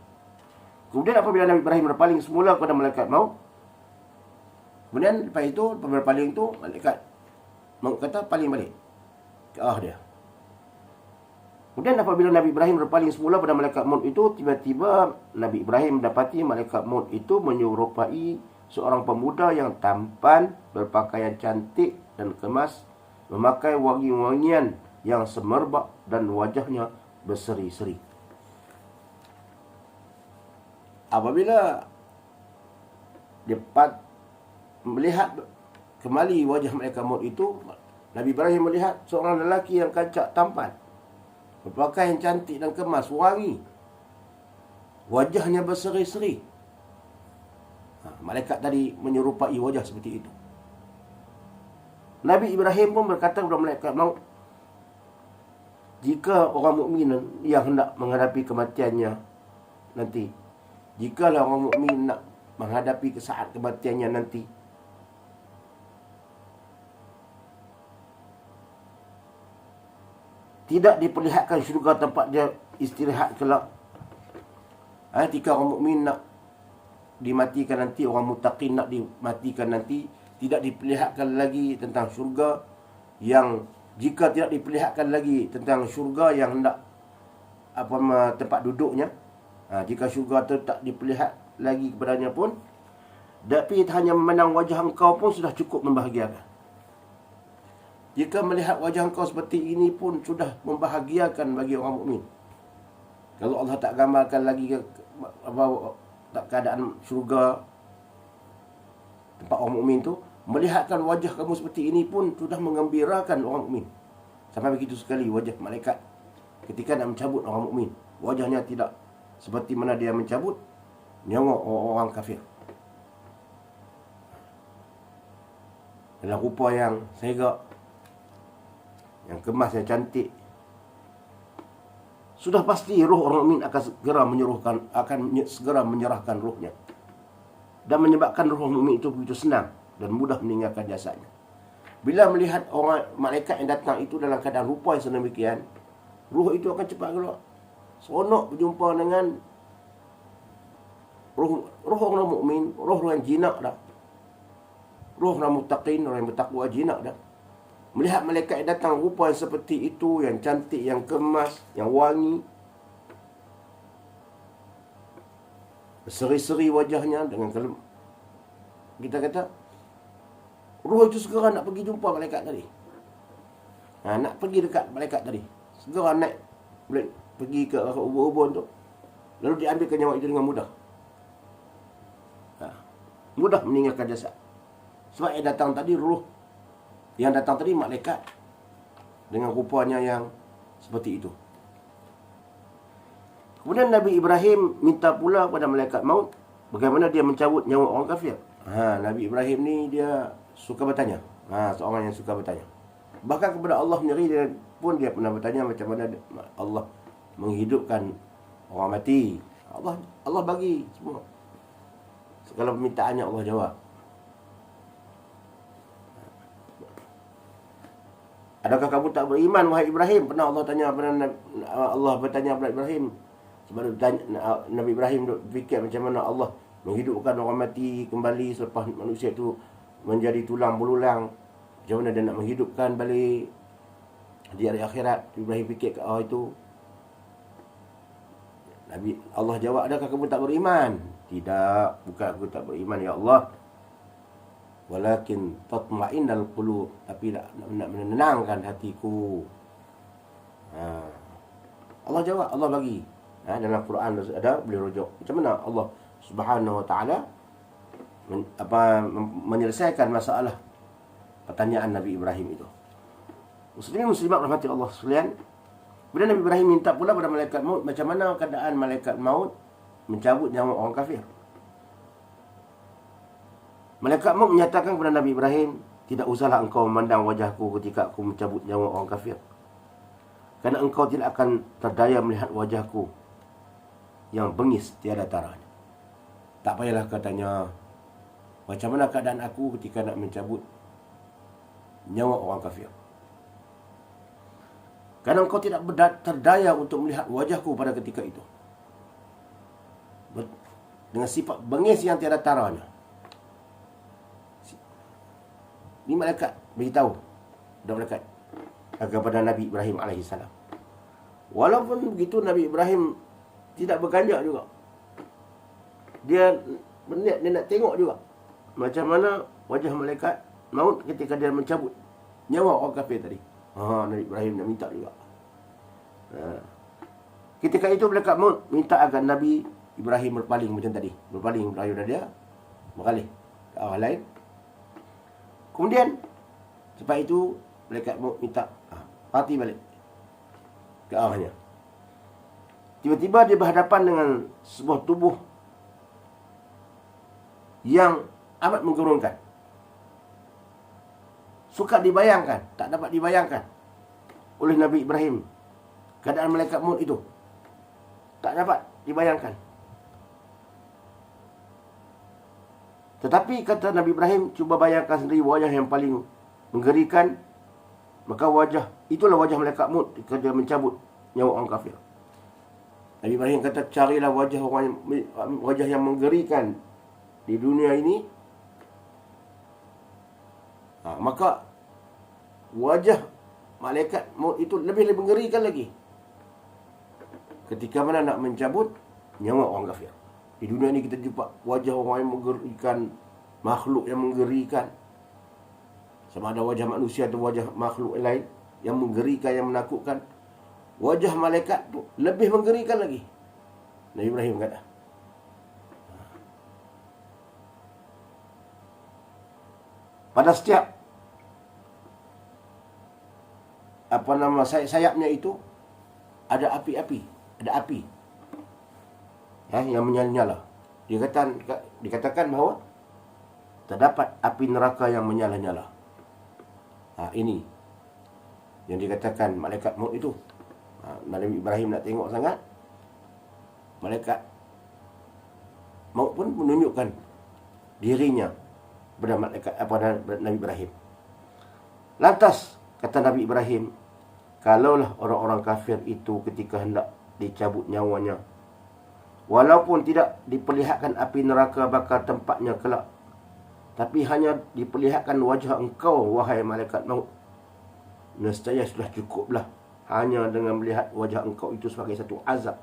Kemudian apabila Nabi Ibrahim berpaling semula kepada malaikat maut, kemudian lepas itu, berpaling itu, malaikat maut kata paling balik ke arah dia. Kemudian apabila Nabi Ibrahim berpaling semula pada malaikat maut itu, tiba-tiba Nabi Ibrahim mendapati malaikat maut itu menyerupai seorang pemuda yang tampan, berpakaian cantik dan kemas, memakai wangi-wangian yang semerbak dan wajahnya berseri-seri. Apabila dia melihat kembali wajah malaikat maut itu, Nabi Ibrahim melihat seorang lelaki yang kancak tampan, berpakaian cantik dan kemas, wangi, wajahnya berseri-seri. Malaikat tadi menyerupai wajah seperti itu. Nabi Ibrahim pun berkata kepada malaikat maut, jika orang mukmin yang hendak menghadapi kematiannya nanti, jikalau orang mukmin nak menghadapi saat kematiannya nanti, tidak diperlihatkan syurga tempat dia istirahat kelak. Ketika orang mukmin nak dimatikan nanti, orang muttaqin nak dimatikan nanti, tidak diperlihatkan lagi tentang syurga, yang jika tidak diperlihatkan lagi tentang syurga yang hendak tempat duduknya, jika syurga itu tak diperlihat lagi kepadanya pun, tapi hanya memandang wajah engkau pun sudah cukup membahagiakan. Jika melihat wajah engkau seperti ini pun sudah membahagiakan bagi orang mukmin. Kalau Allah tak gambarkan lagi keadaan syurga, tempat orang mukmin tu, melihatkan wajah kamu seperti ini pun sudah mengembirakan orang mukmin. Sampai begitu sekali wajah malaikat ketika nak mencabut orang mukmin, wajahnya tidak seperti mana dia mencabut nyawa orang kafir. Dalam rupa yang segak, yang kemas, yang cantik. Sudah pasti roh orang mukmin akan segera menyerahkan rohnya. Dan menyebabkan roh mukmin itu begitu senang dan mudah meninggalkan jasadnya. Bila melihat orang malaikat yang datang itu dalam keadaan rupa yang sedemikian, roh itu akan cepat keluar. Seronok berjumpa dengan roh orang mukmin, roh yang jinak dah. Roh orang muttaqin, orang yang bertakwa, jinak dah. Melihat malaikat yang datang rupa yang seperti itu, yang cantik, yang kemas, yang wangi, berseri-seri wajahnya dengan kita kata roh itu segera nak pergi jumpa malaikat tadi. Nak pergi dekat malaikat tadi, segera naik boleh pergi ke ubun-ubun tu, lalu diambilkan nyawa itu dengan mudah. Mudah meninggalkan jasad. Sebab yang datang tadi roh, yang datang tadi malaikat dengan rupanya yang seperti itu. Kemudian Nabi Ibrahim minta pula pada malaikat maut bagaimana dia mencabut nyawa orang kafir. Nabi Ibrahim ni dia suka bertanya. Seorang yang suka bertanya. Bahkan kepada Allah sendiri dia pun dia pernah bertanya macam mana Allah menghidupkan orang mati. Allah bagi semua. Segala permintaannya Allah jawab. Adakah kamu tak beriman wahai Ibrahim? Pernah Allah bertanya kepada Ibrahim. Sebab Nabi Ibrahim fikir macam mana Allah menghidupkan orang mati kembali selepas manusia itu menjadi tulang belulang. Macam mana dia nak menghidupkan balik di hari akhirat. Ibrahim fikir ke arah itu. Allah jawab, adakah kamu tak beriman? Tidak, bukan aku tak beriman ya Allah. Walakin tatma'innal qulub, tapi nak menenangkan hatiku. Allah jawab, Allah bagi. Dalam Quran ada, boleh rujuk. Macam mana Allah Subhanahu wa taala menyelesaikan masalah pertanyaan Nabi Ibrahim itu. Muslimin muslimat rahmati Allah sekalian, bila Nabi Ibrahim minta pula pada malaikat maut, macam mana keadaan malaikat maut mencabut nyawa orang kafir. Malaikat maut menyatakan kepada Nabi Ibrahim, tidak usahlah engkau memandang wajahku ketika aku mencabut nyawa orang kafir. Kerana engkau tidak akan terdaya melihat wajahku yang bengis tiada taranya. Tak payahlah katanya, macam mana keadaan aku ketika nak mencabut nyawa orang kafir. Kerana engkau tidak terdaya untuk melihat wajahku pada ketika itu. Dengan sifat bengis yang tiada taranya. Ini malaikat beritahu kepada Nabi Ibrahim AS. Walaupun begitu, Nabi Ibrahim tidak berganjak juga. Dia berniat, dia nak tengok juga macam mana wajah malaikat maut ketika dia mencabut nyawa orang kafir tadi. Nabi Ibrahim nak minta juga. Ketika itu malaikat maut minta agar Nabi Ibrahim berpaling macam tadi. Berpaling daripada dia, beralih ke arah lain. Kemudian sebab itu malaikat maut minta mati balik ke arahnya. Tiba-tiba dia berhadapan dengan sebuah tubuh yang amat menggerunkan. Sukar dibayangkan, tak dapat dibayangkan oleh Nabi Ibrahim keadaan malaikat maut itu. Tak dapat dibayangkan. Tetapi kata Nabi Ibrahim, cuba bayangkan sendiri wajah yang paling menggerikan. Maka itulah wajah malaikat maut ketika dia mencabut nyawa orang kafir. Nabi Ibrahim kata, carilah wajah yang menggerikan di dunia ini. Maka wajah malaikat maut itu lebih mengerikan lagi ketika mana nak mencabut nyawa orang kafir. Di dunia ini kita jumpa wajah orang yang mengerikan, makhluk yang mengerikan. Sama ada wajah manusia atau wajah makhluk lain yang mengerikan, yang menakutkan. Wajah malaikat tu lebih mengerikan lagi. Nabi Ibrahim kata. pada setiap sayap-sayapnya itu ada api-api, ada api yang menyala-nyala. Dikatakan bahawa terdapat api neraka yang menyala-nyala. Ini yang dikatakan malaikat maut itu. Nabi Ibrahim nak tengok sangat, malaikat maut pun menunjukkan dirinya kepada malaikat Nabi Ibrahim. Lantas kata Nabi Ibrahim, kalaulah orang-orang kafir itu ketika hendak dicabut nyawanya, walaupun tidak diperlihatkan api neraka bakal tempatnya kelak, tapi hanya diperlihatkan wajah engkau, wahai malaikat maut, nescaya sudah cukuplah hanya dengan melihat wajah engkau itu sebagai satu azab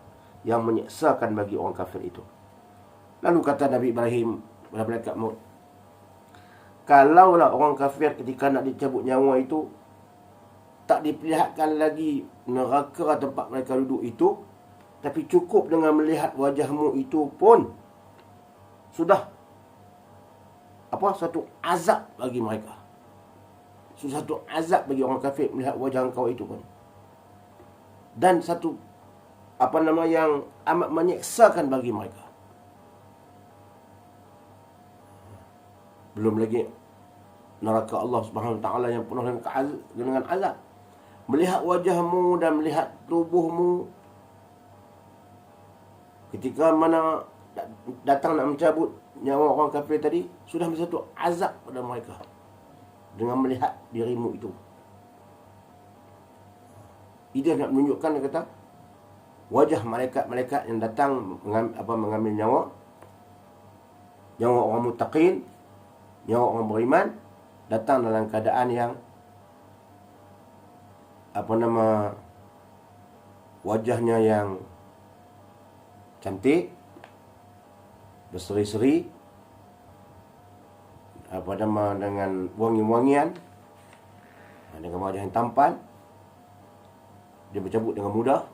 yang menyeksakan bagi orang kafir itu. Lalu kata Nabi Ibrahim kepada malaikat maut, kalaulah orang kafir ketika nak dicabut nyawa itu tak diperlihatkan lagi neraka tempat mereka duduk itu, tapi cukup dengan melihat wajahmu itu pun sudah satu azab bagi mereka. Satu azab bagi orang kafir melihat wajah engkau itu pun. Dan satu yang amat menyeksakan bagi mereka. Belum lagi neraka Allah Subhanahu Wa Taala yang penuh dengan azab. Melihat wajahmu dan melihat tubuhmu ketika mana datang nak mencabut nyawa orang kafir tadi, sudah menjadi satu azab pada mereka dengan melihat dirimu itu. Dia nak menunjukkan, dia kata, wajah malaikat-malaikat yang datang mengambil nyawa orang muttaqin, nyawa orang beriman, datang dalam keadaan yang wajahnya yang cantik, berseri-seri, dengan wangi-wangian, dengan wajah yang tampan. Dia bercabut dengan mudah,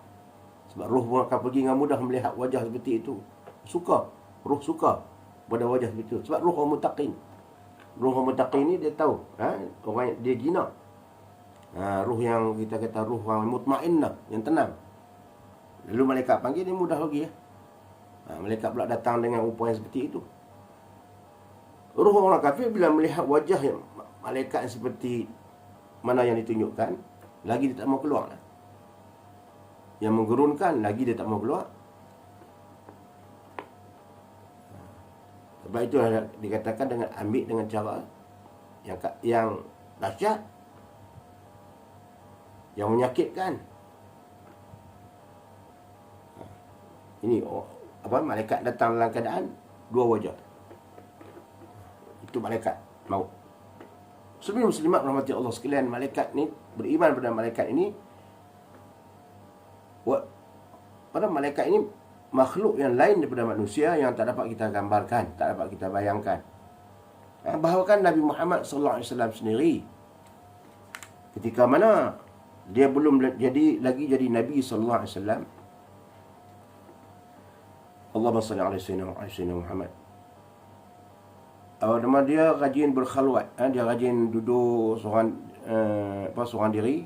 sebab roh pun akan pergi dengan mudah melihat wajah seperti itu. Roh suka pada wajah seperti itu, sebab roh orang muttaqin. Roh orang muttaqin ni dia tahu, orang dia jinak. Roh yang kita kata roh yang mutmainnah, yang tenang. Lalu malaikat panggil, dia mudah lagi. Malaikat pula datang dengan rupa yang seperti itu. Roh orang kafir bila melihat wajah yang malaikat yang seperti mana yang ditunjukkan, lagi dia tak mau keluar. Yang menggerunkan, lagi dia tak mau keluar. Sebab itu dikatakan dengan ambil dengan cara yang dahsyat, yang menyakitkan. Ini malaikat datang dalam keadaan dua wajah. Itu malaikat maut. Muslimin muslimat rahmati Allah sekalian, malaikat ni, beriman pada malaikat ini, pada malaikat ini makhluk yang lain daripada manusia yang tak dapat kita gambarkan, tak dapat kita bayangkan. Bahkan Nabi Muhammad sallallahu alaihi wasallam sendiri, ketika mana dia belum jadi Nabi sallallahu alaihi wasallam, Allahumma salli ala sayyidina Muhammad. Nama dia rajin berkhalwat, dia rajin duduk seorang diri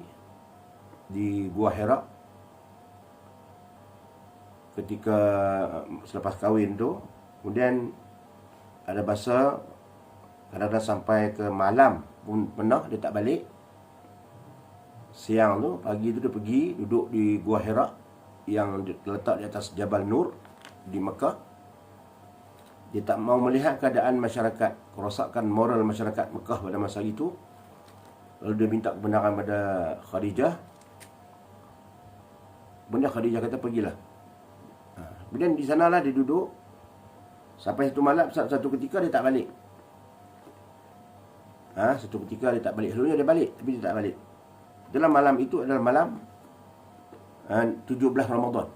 di Gua Hira. Ketika selepas kahwin tu, kemudian ada masa kadang-kadang sampai ke malam pun pernah dia tak balik. Siang tu, pagi tu dia pergi duduk di Gua Hira yang terletak di atas Jabal Nur di Mekah. Dia tak mau melihat keadaan masyarakat, kerosakan moral masyarakat Mekah pada masa itu. Lalu dia minta kebenaran pada Khadijah. Benda Khadijah kata, pergilah. Kemudian di sanalah dia duduk sampai satu malam, satu ketika dia tak balik. Satu ketika dia tak balik. Selalunya dia balik, tapi dia tak balik. Dalam malam itu adalah malam 17 Ramadan.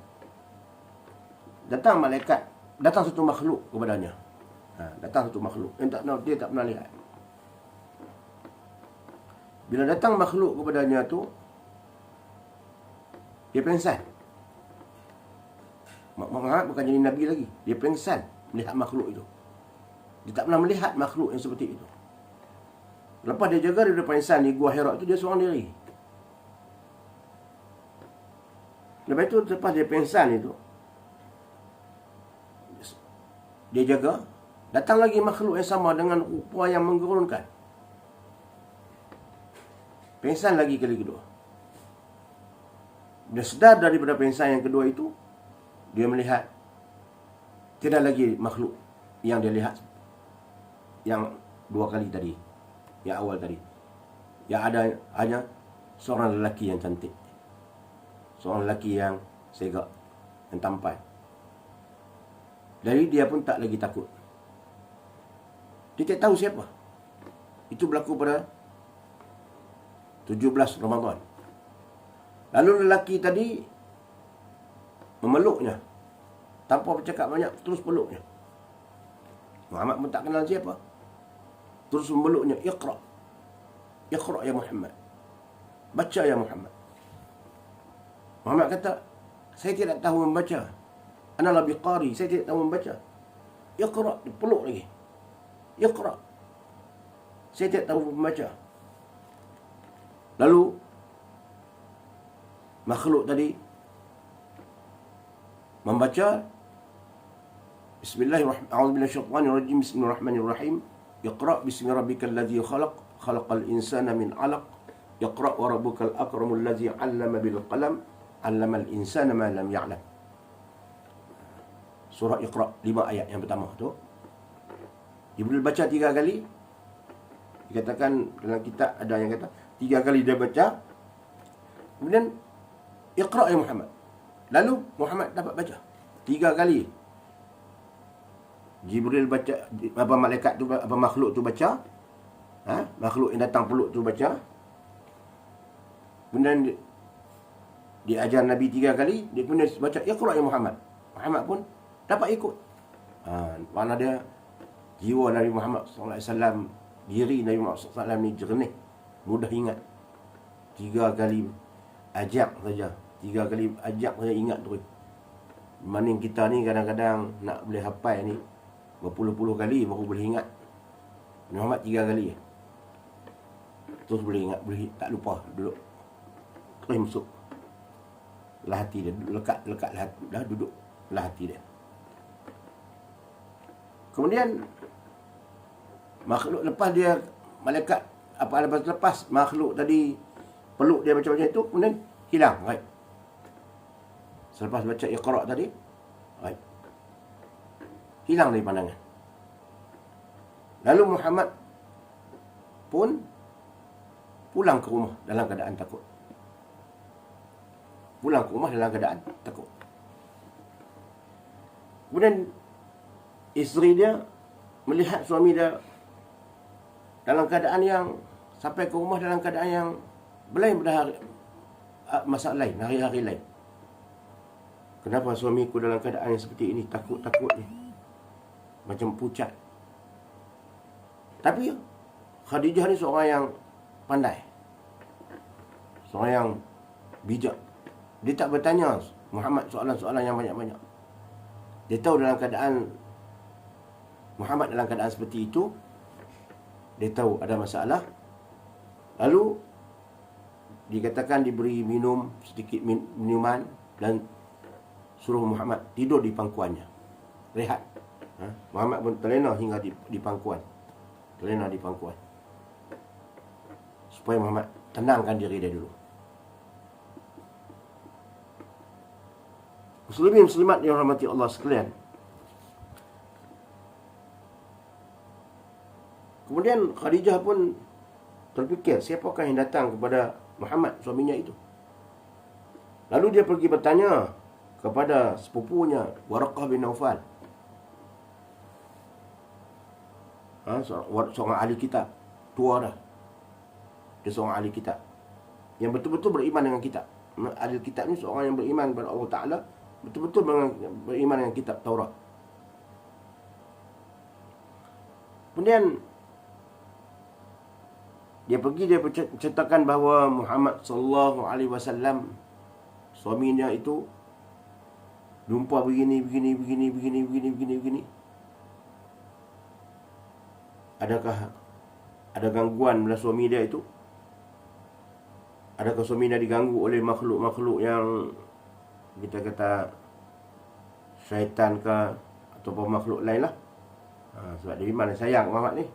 Datang malaikat, datang satu makhluk kepadanya. Datang satu makhluk yang dia tak pernah lihat. Bila datang makhluk kepadanya tu, dia pengsan. Muhammad bukan jadi Nabi lagi. Dia pengsan melihat makhluk itu. Dia tak pernah melihat makhluk yang seperti itu. Lepas dia jaga daripada pingsan di Gua Hira tu, dia seorang diri. Lepas itu, lepas dia pingsan itu, dia jaga, datang lagi makhluk yang sama dengan rupa yang menggerunkan. Pingsan lagi kali kedua. Dia sedar daripada pingsan yang kedua itu, dia melihat tidak lagi makhluk yang dia lihat yang dua kali tadi, yang awal tadi. Yang ada hanya seorang lelaki yang cantik, seorang lelaki yang segak, yang tampan. Jadi dia pun tak lagi takut. Dia tak tahu siapa. Itu berlaku pada 17 Ramadan. Lalu lelaki tadi memeluknya. Tanpa bercakap banyak, terus peluknya. Muhammad pun tak kenal siapa. Terus memeluknya. Iqra. Iqra ya Muhammad. Baca ya Muhammad. Muhammad kata, saya tidak tahu membaca. Ana la biqari, saya tidak tahu membaca. Iqra, peluk lagi. Iqra. Saya tidak tahu membaca. Lalu makhluk tadi membaca Bismillahirrahmanirrahim. A'udzubillahi Bismillahirrahmanirrahim. Iqra bismi rabbikal ladzi khalaq, khalaqal insana min 'alaq. Iqra wa rabbukal akramul ladzi 'allama bil qalam, 'allamal insana ma lam ya'lam. Surah Iqra, 5 ayat yang pertama tu. Dia boleh baca 3 kali. Dikatakan dalam kitab ada yang kata 3 kali dia baca. Kemudian Iqra ya Muhammad. Lalu Muhammad dapat baca 3 kali. Jibril baca, apa malaikat tu, apa makhluk tu baca. Makhluk yang datang peluk tu baca. Kemudian diajar Nabi 3 kali, dia kemudian baca Iqra ya Muhammad. Muhammad pun dapat ikut. Mana dia jiwa Nabi Muhammad SAW, diri Nabi Muhammad SAW ni jernih, mudah ingat. 3 kali ajak saja. 3 kali ajak saja ingat terus. Maning kita ni kadang-kadang nak boleh hafal ni berpuluh-puluh kali baru boleh ingat. Muhammad 3 kali terus boleh ingat, boleh tak lupa duduk. Terus masuk lah hati dia, lekat lah, dah duduk lah hati dia. Kemudian makhluk lepas dia, malaikat apa lepas makhluk tadi peluk dia macam-macam itu, kemudian hilang, right? Selepas baca Iqra tadi, right, hilang dari pandangan. Lalu Muhammad pun pulang ke rumah dalam keadaan takut. Pulang ke rumah dalam keadaan takut. Kemudian isteri dia melihat suami dia dalam keadaan yang, sampai ke rumah dalam keadaan yang berlain pada masalah lain, hari-hari lain. Kenapa suamiku dalam keadaan yang seperti ini, takut-takut ni, macam pucat. Tapi Khadijah ni seorang yang pandai, seorang yang bijak. Dia tak bertanya Muhammad soalan-soalan yang banyak-banyak. Dia tahu dalam keadaan Muhammad dalam keadaan seperti itu, dia tahu ada masalah. Lalu dikatakan diberi minum sedikit minuman dan suruh Muhammad tidur di pangkuannya, rehat. Muhammad pun terlena hingga di pangkuan, terlena di pangkuan, supaya Muhammad tenangkan diri dia dulu. Muslimin muslimat yang rahmati Allah sekalian. Kemudian Khadijah pun terfikir, siapakah yang datang kepada Muhammad, suaminya itu. Lalu dia pergi bertanya kepada sepupunya Waraqah bin Naufal, seorang ahli kitab, tua dah. Dia seorang ahli kitab yang betul-betul beriman dengan kitab. Ahli kitab ni seorang yang beriman kepada Allah Ta'ala, betul-betul beriman dengan kitab Taurat. Kemudian dia pergi, dia ceritakan bahawa Muhammad sallallahu alaihi wasallam, suaminya itu jumpa begini. Adakah ada gangguan pada suami dia itu? Adakah suami dia diganggu oleh makhluk-makhluk yang kita kata syaitan ke ataupun makhluk lain lah? Sebab dia memang sayang Muhammad ni.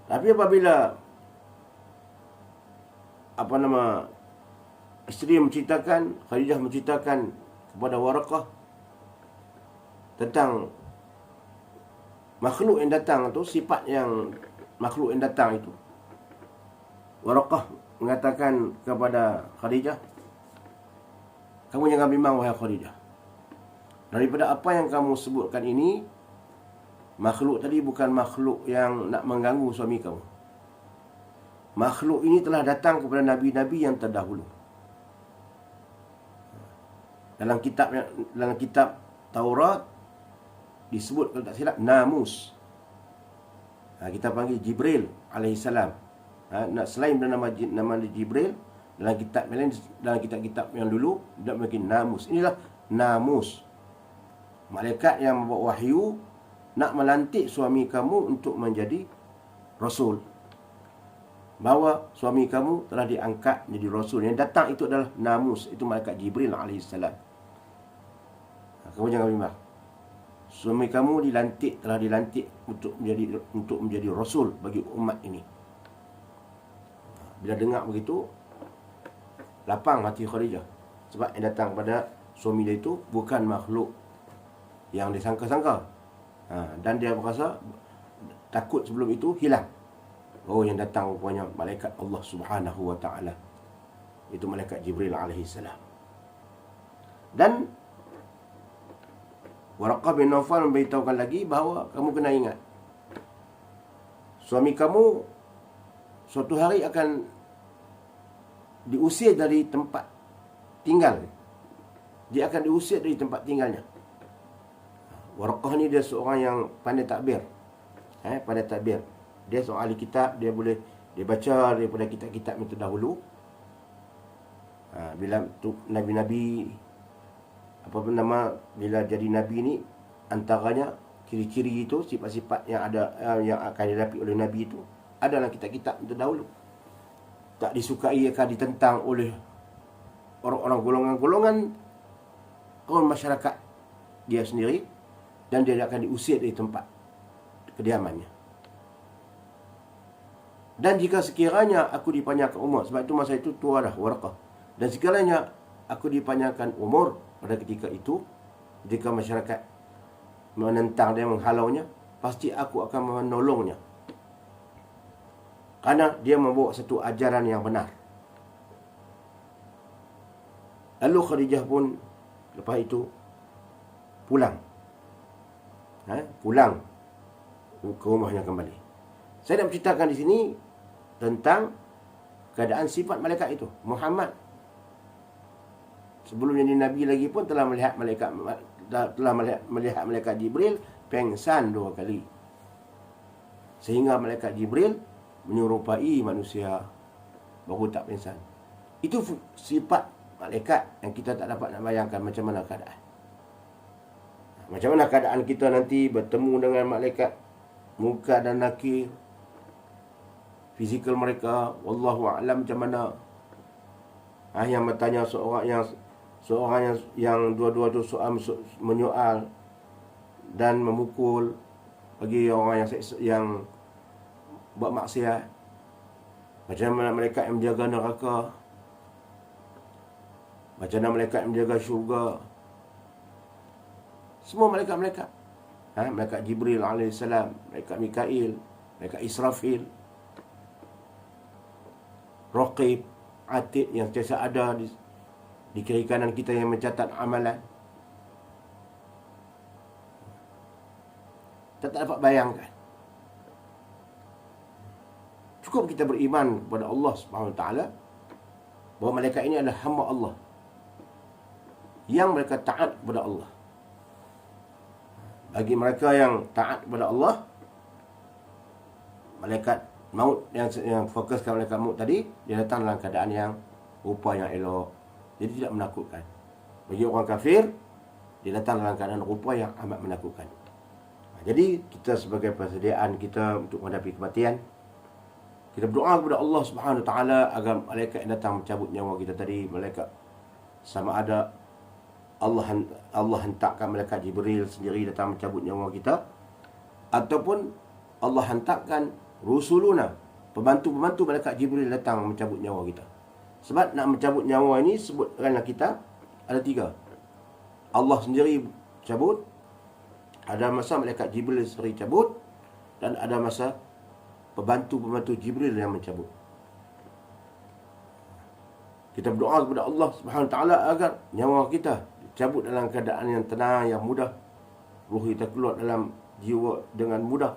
Tapi apabila isteri menceritakan, Khadijah menceritakan kepada Waraqah tentang makhluk yang datang tu, sifat yang makhluk yang datang itu, Waraqah mengatakan kepada Khadijah, kamu jangan bimbang wahai Khadijah. Daripada apa yang kamu sebutkan ini, makhluk tadi bukan makhluk yang nak mengganggu suami kamu. Makhluk ini telah datang kepada nabi-nabi yang terdahulu. Dalam kitab Taurat disebut, kalau tak silap, Namus. Kita panggil Jibril alaihissalam. Selain nama Jibril, dalam kitab-kitab yang dulu tidak mungkin Namus. Inilah Namus. Malaikat yang membawa wahyu nak melantik suami kamu untuk menjadi rasul. Bahawa suami kamu telah diangkat menjadi rasul. Yang datang itu adalah Namus, itu malaikat Jibril alaihissalam. Kamu jangan bimbang. Suami kamu telah dilantik untuk menjadi rasul bagi umat ini. Bila dengar begitu, lapang hati Khadijah. Sebab yang datang pada suami dia itu bukan makhluk yang disangka-sangka. Dan dia berasa takut sebelum itu hilang. Oh, yang datang rupanya malaikat Allah Subhanahu wa ta'ala. Itu malaikat Jibril alaihissalam. Dan Waraqah bin Nawfal memberitahukan lagi bahawa kamu kena ingat, suami kamu suatu hari akan diusir dari tempat tinggal. Dia akan diusir dari tempat tinggalnya. Waraqah ni dia seorang yang pandai takbir. Pandai takbir. Dia seorang ahli kitab, dia baca daripada kitab-kitab yang terdahulu. Bila nabi-nabi bila jadi nabi ni, antaranya ciri-ciri itu, sifat-sifat yang ada yang akan dihadapi oleh nabi itu adalah kitab-kitab yang terdahulu. Tak disukai, akan ditentang oleh orang-orang golongan-golongan kaum masyarakat dia sendiri, dan dia akan diusir dari tempat kediamannya. Dan jika sekiranya aku dipanjangkan umur, sebab itu masa itu tua dah Waraqah, dan sekiranya aku dipanjangkan umur pada ketika itu, jika masyarakat menentang dia, menghalaunya, pasti aku akan menolongnya, kerana dia membawa satu ajaran yang benar. Lalu Khadijah pun lepas itu pulang ke rumahnya kembali. Saya nak menceritakan di sini tentang keadaan sifat malaikat itu. Muhammad sebelum jadi nabi lagi pun telah melihat malaikat Jibril pengsan 2 kali. Sehingga malaikat Jibril menyerupai manusia, baru tak pengsan. Itu sifat malaikat yang kita tak dapat nak bayangkan macam mana keadaan. Macam mana keadaan kita nanti bertemu dengan malaikat, muka dan nakir, fizikal mereka, wallahu a'lam macam mana. Yang bertanya seorang yang dua-dua tu soal menyoal dan memukul bagi orang yang buat maksiat. Macam mana malaikat yang menjaga neraka, macam mana malaikat yang menjaga syurga. Semua malaikat-malaikat. Malaikat Jibril alaihissalam, malaikat Mikail, malaikat Israfil, Raqib, Atid yang sentiasa ada di kiri kanan kita yang mencatat amalan. Kita tak dapat bayangkan. Cukup kita beriman kepada Allah Subhanahu Wa Taala bahawa malaikat ini adalah hamba Allah yang mereka taat kepada Allah. Bagi mereka yang taat kepada Allah, malaikat maut yang fokuskan malaikat maut tadi, dia datang dalam keadaan yang rupa yang elok, jadi tidak menakutkan. Bagi orang kafir, dia datang dalam keadaan rupa yang amat menakutkan. Jadi kita sebagai persediaan kita untuk menghadapi kematian, kita berdoa kepada Allah Subhanahu Wa Taala agar malaikat yang datang mencabut nyawa kita tadi, malaikat sama ada Allah hantarkan malaikat Jibril sendiri datang mencabut nyawa kita, ataupun Allah hantarkan rusuluna, pembantu-pembantu malaikat Jibril datang mencabut nyawa kita. Sebab nak mencabut nyawa ini sebutkanlah kita ada 3. Allah sendiri cabut, ada masa malaikat Jibril sendiri cabut, dan ada masa pembantu-pembantu Jibril yang mencabut. Kita berdoa kepada Allah Subhanahu Wa Taala agar nyawa kita dicabut dalam keadaan yang tenang, yang mudah. Ruh kita keluar dalam jiwa dengan mudah.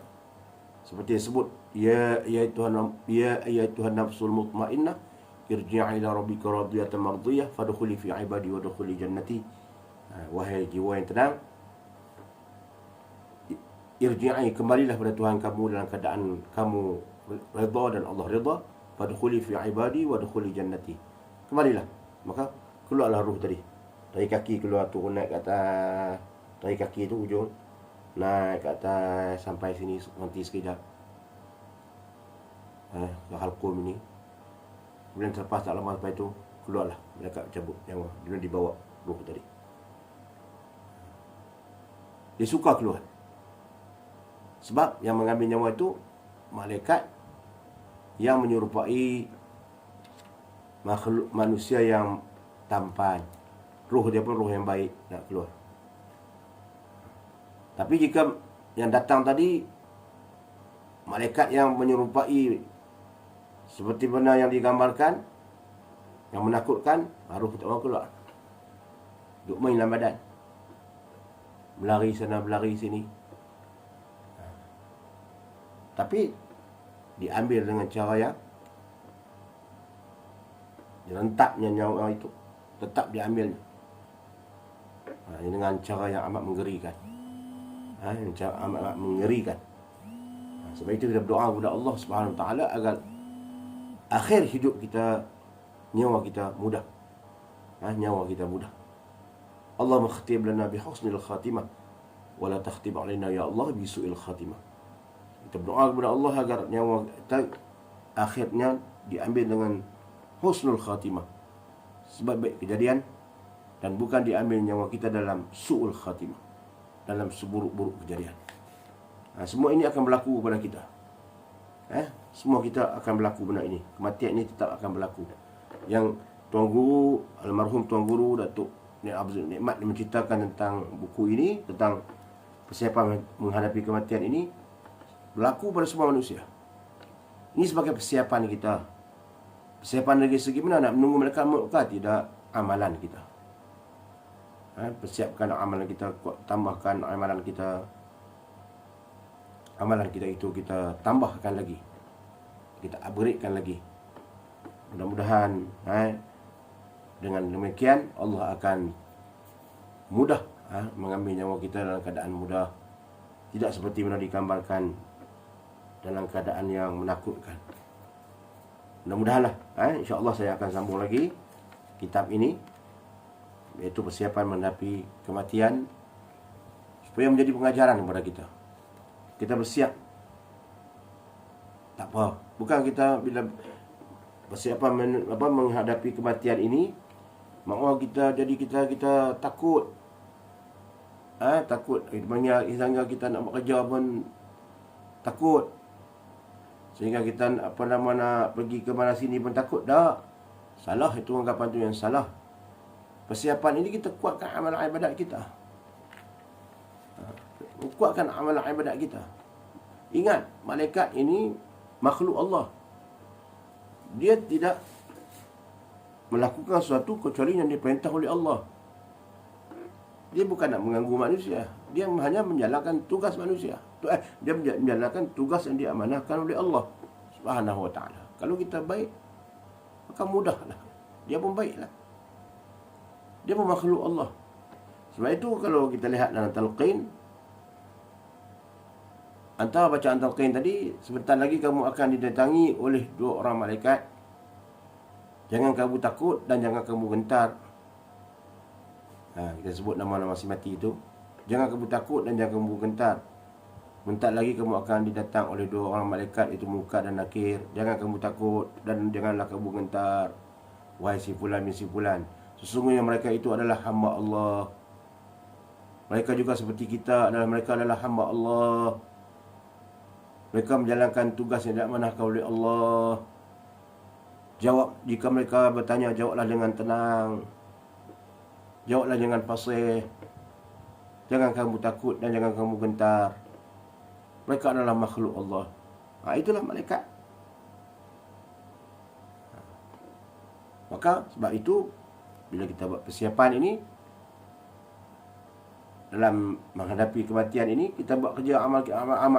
Seperti disebut, ya Tuhan nafsul mutmainnah, irji'i ila rabbika radiyatan mardiyah, fadkhuli fi ibadi wa dkhuli jannati. Wahai jiwa yang tenang, irji'i, kembalilah pada Tuhan kamu dalam keadaan kamu redha dan Allah redha, fadkhuli fi ibadi wa dkhuli jannati. Kembalilah, maka keluarlah ruh tadi. Dari kaki keluar, turun naik ke atas. Dari kaki tu ujung naik ke atas sampai sini, nanti sekejap ke halqum ini. Kemudian terlepas tak lama sampai itu, keluarlah malaikat cabut nyawa. Dia dibawa ruh tadi. Dia suka keluar. Sebab yang mengambil nyawa itu malaikat yang menyerupai makhluk manusia yang tampan. Ruh dia pun ruh yang baik nak keluar. Tapi jika yang datang tadi malaikat yang menyerupai seperti benar yang digambarkan, yang menakutkan, ruh tak mau keluar. Duk main dalam badan, berlari sana berlari sini. Tapi diambil dengan cara yang direntaknya nyawa itu, tetap diambilnya dengan cara yang amat mengerikan. Cara amat mengerikan. Sebab itu kita berdoa kepada Allah Subhanahu Wa Taala agar akhir hidup kita, nyawa kita mudah. Nyawa kita mudah. Allah makhtib lana bi husnil khatimah wa la takhtib alaina ya Allah bi su'il khatimah. Kita berdoa kepada Allah agar nyawa kita akhirnya diambil dengan husnul khatimah, sebaik-baik kejadian, dan bukan diambil nyawa kita dalam su'ul khatimah, dalam seburuk-buruk kejadian. Semua ini akan berlaku kepada kita. Semua kita akan berlaku benda ini. Kematian ini tetap akan berlaku. Yang Tuan Guru, almarhum Tuan Guru Datuk Abdul Nikmat menceritakan tentang buku ini, tentang persiapan menghadapi kematian ini, berlaku pada semua manusia. Ini sebagai persiapan kita. Persiapan dari segi mana? Nak menunggu malaikat maut ke? Tidak, amalan kita. Persiapkan amalan kita, tambahkan amalan kita. Amalan kita itu kita tambahkan lagi, kita upgradekan lagi. Mudah-mudahan dengan demikian Allah akan mudah mengambil nyawa kita dalam keadaan mudah, tidak seperti mana digambarkan dalam keadaan yang menakutkan. Mudah-mudahanlah insya-Allah saya akan sambung lagi kitab ini, iaitu persiapan menghadapi kematian, supaya menjadi pengajaran kepada kita. Kita bersiap. Tak apa. Bukan kita bila persiapan menghadapi kematian ini, maka kita takut. Takut. Banyak sehingga kita nak bekerja pun takut. Sehingga kita nak pergi ke mana sini pun takut. Tak. Salah, itu anggapan tu yang salah. Persiapan ini kita kuatkan amalan ibadat kita. Kuatkan amalan ibadat kita. Ingat, malaikat ini makhluk Allah. Dia tidak melakukan sesuatu kecuali yang diperintah oleh Allah. Dia bukan nak mengganggu manusia. Dia hanya menjalankan tugas manusia. Dia menjalankan tugas yang diamanahkan oleh Allah Subhanahu Wa Taala. Kalau kita baik, maka mudahlah. Dia pun baiklah. Dia pun makhluk Allah. Sebab itu kalau kita lihat dalam talqin, antara bacaan talqin tadi, sebentar lagi kamu akan didatangi oleh 2 orang malaikat. Jangan kamu takut dan jangan kamu gentar. Kita sebut nama-nama si mati itu. Jangan kamu takut dan jangan kamu gentar. Bentar lagi kamu akan didatang oleh 2 orang malaikat, itu Munkar dan Nakir. Jangan kamu takut dan janganlah kamu gentar, wahai si fulan bin si fulan. Sesungguhnya mereka itu adalah hamba Allah. Mereka juga seperti kita, mereka adalah hamba Allah. Mereka menjalankan tugas yang diamanahkan oleh Allah. Jawab, jika mereka bertanya, jawablah dengan tenang. Jawablah dengan fasih. Jangan kamu takut dan jangan kamu gentar. Mereka adalah makhluk Allah. Itulah malaikat. Maka sebab itu, bila kita buat persiapan ini, dalam menghadapi kematian ini, kita buat kerja amal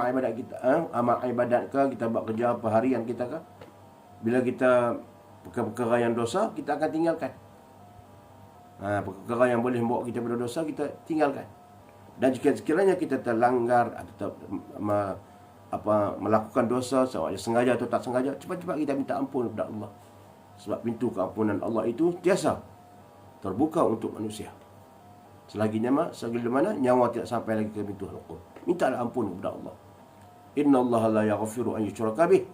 ibadat kita, amal ibadat ke, kita buat kerja apa harian kita ke. Bila kita perkara-perkara yang dosa, kita akan tinggalkan. Perkara yang boleh membawa kita berdosa, kita tinggalkan. Dan jika sekiranya kita terlanggar atau melakukan dosa, sengaja atau tak sengaja, cepat-cepat kita minta ampun kepada Allah. Sebab pintu keampunan Allah itu tiasa terbuka untuk manusia. Selagi mana nyawa tidak sampai lagi ke pintu hukum, mintalah ampun kepada Allah. Inna Allah la yaghfiru an yushraka bih.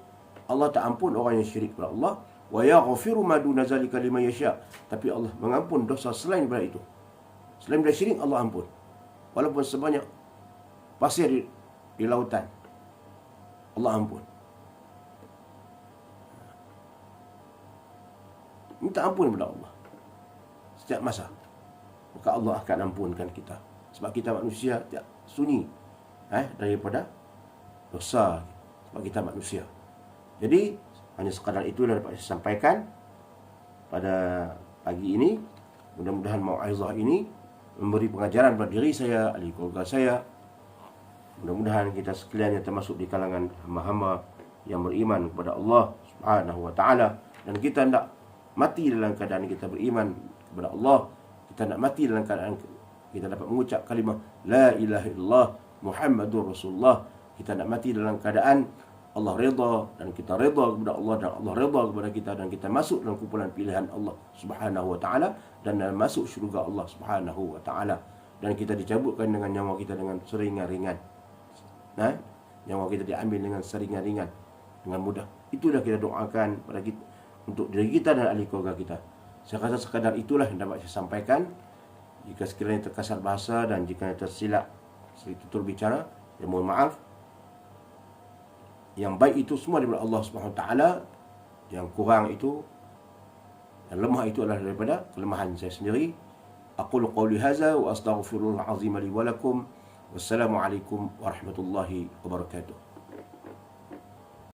Allah tak ampun orang yang syirik kepada Allah. Wa yaghfiru ma duna zalika liman yasha. Tapi Allah mengampun dosa selain daripada itu. Selain daripada syirik, Allah ampun. Walaupun sebanyak pasir di lautan, Allah ampun. Minta ampun kepada Allah setiap masa, maka Allah akan ampunkan kita. Sebab kita manusia tidak sunyi daripada dosa. Sebab kita manusia. Jadi hanya sekadar itu yang dapat saya sampaikan pada pagi ini. Mudah-mudahan mau'izah ini memberi pengajaran kepada diri saya, ahli keluarga saya. Mudah-mudahan kita sekalian yang termasuk di kalangan hamba-hamba yang beriman kepada Allah Subhanahu wa taala, dan kita hendak mati dalam keadaan kita beriman kepada Allah. Kita hendak mati dalam keadaan kita dapat mengucap kalimah la ilaha illallah Muhammadur Rasulullah. Kita hendak mati dalam keadaan Allah redha dan kita redha kepada Allah dan Allah redha kepada kita, dan kita masuk dalam kumpulan pilihan Allah Subhanahu wa taala dan masuk syurga Allah Subhanahu wa taala, dan kita dicabutkan dengan nyawa kita dengan seringan-ringan. Nyawa kita diambil dengan seringan-ringan, dengan mudah. Itulah kita doakan pada kita, untuk diri kita dan ahli keluarga kita. Saya rasa sekadar itulah yang dapat saya sampaikan. Jika sekiranya terkasar bahasa dan jika tersilap sedikit tutur bicara, saya mohon maaf. Yang baik itu semua daripada Allah Subhanahu wa taala. Yang kurang itu, yang lemah itu adalah daripada kelemahan saya sendiri. Aqulu qawli hadza wa astaghfirullahal azim li wa lakum. Wassalamualaikum warahmatullahi wabarakatuh.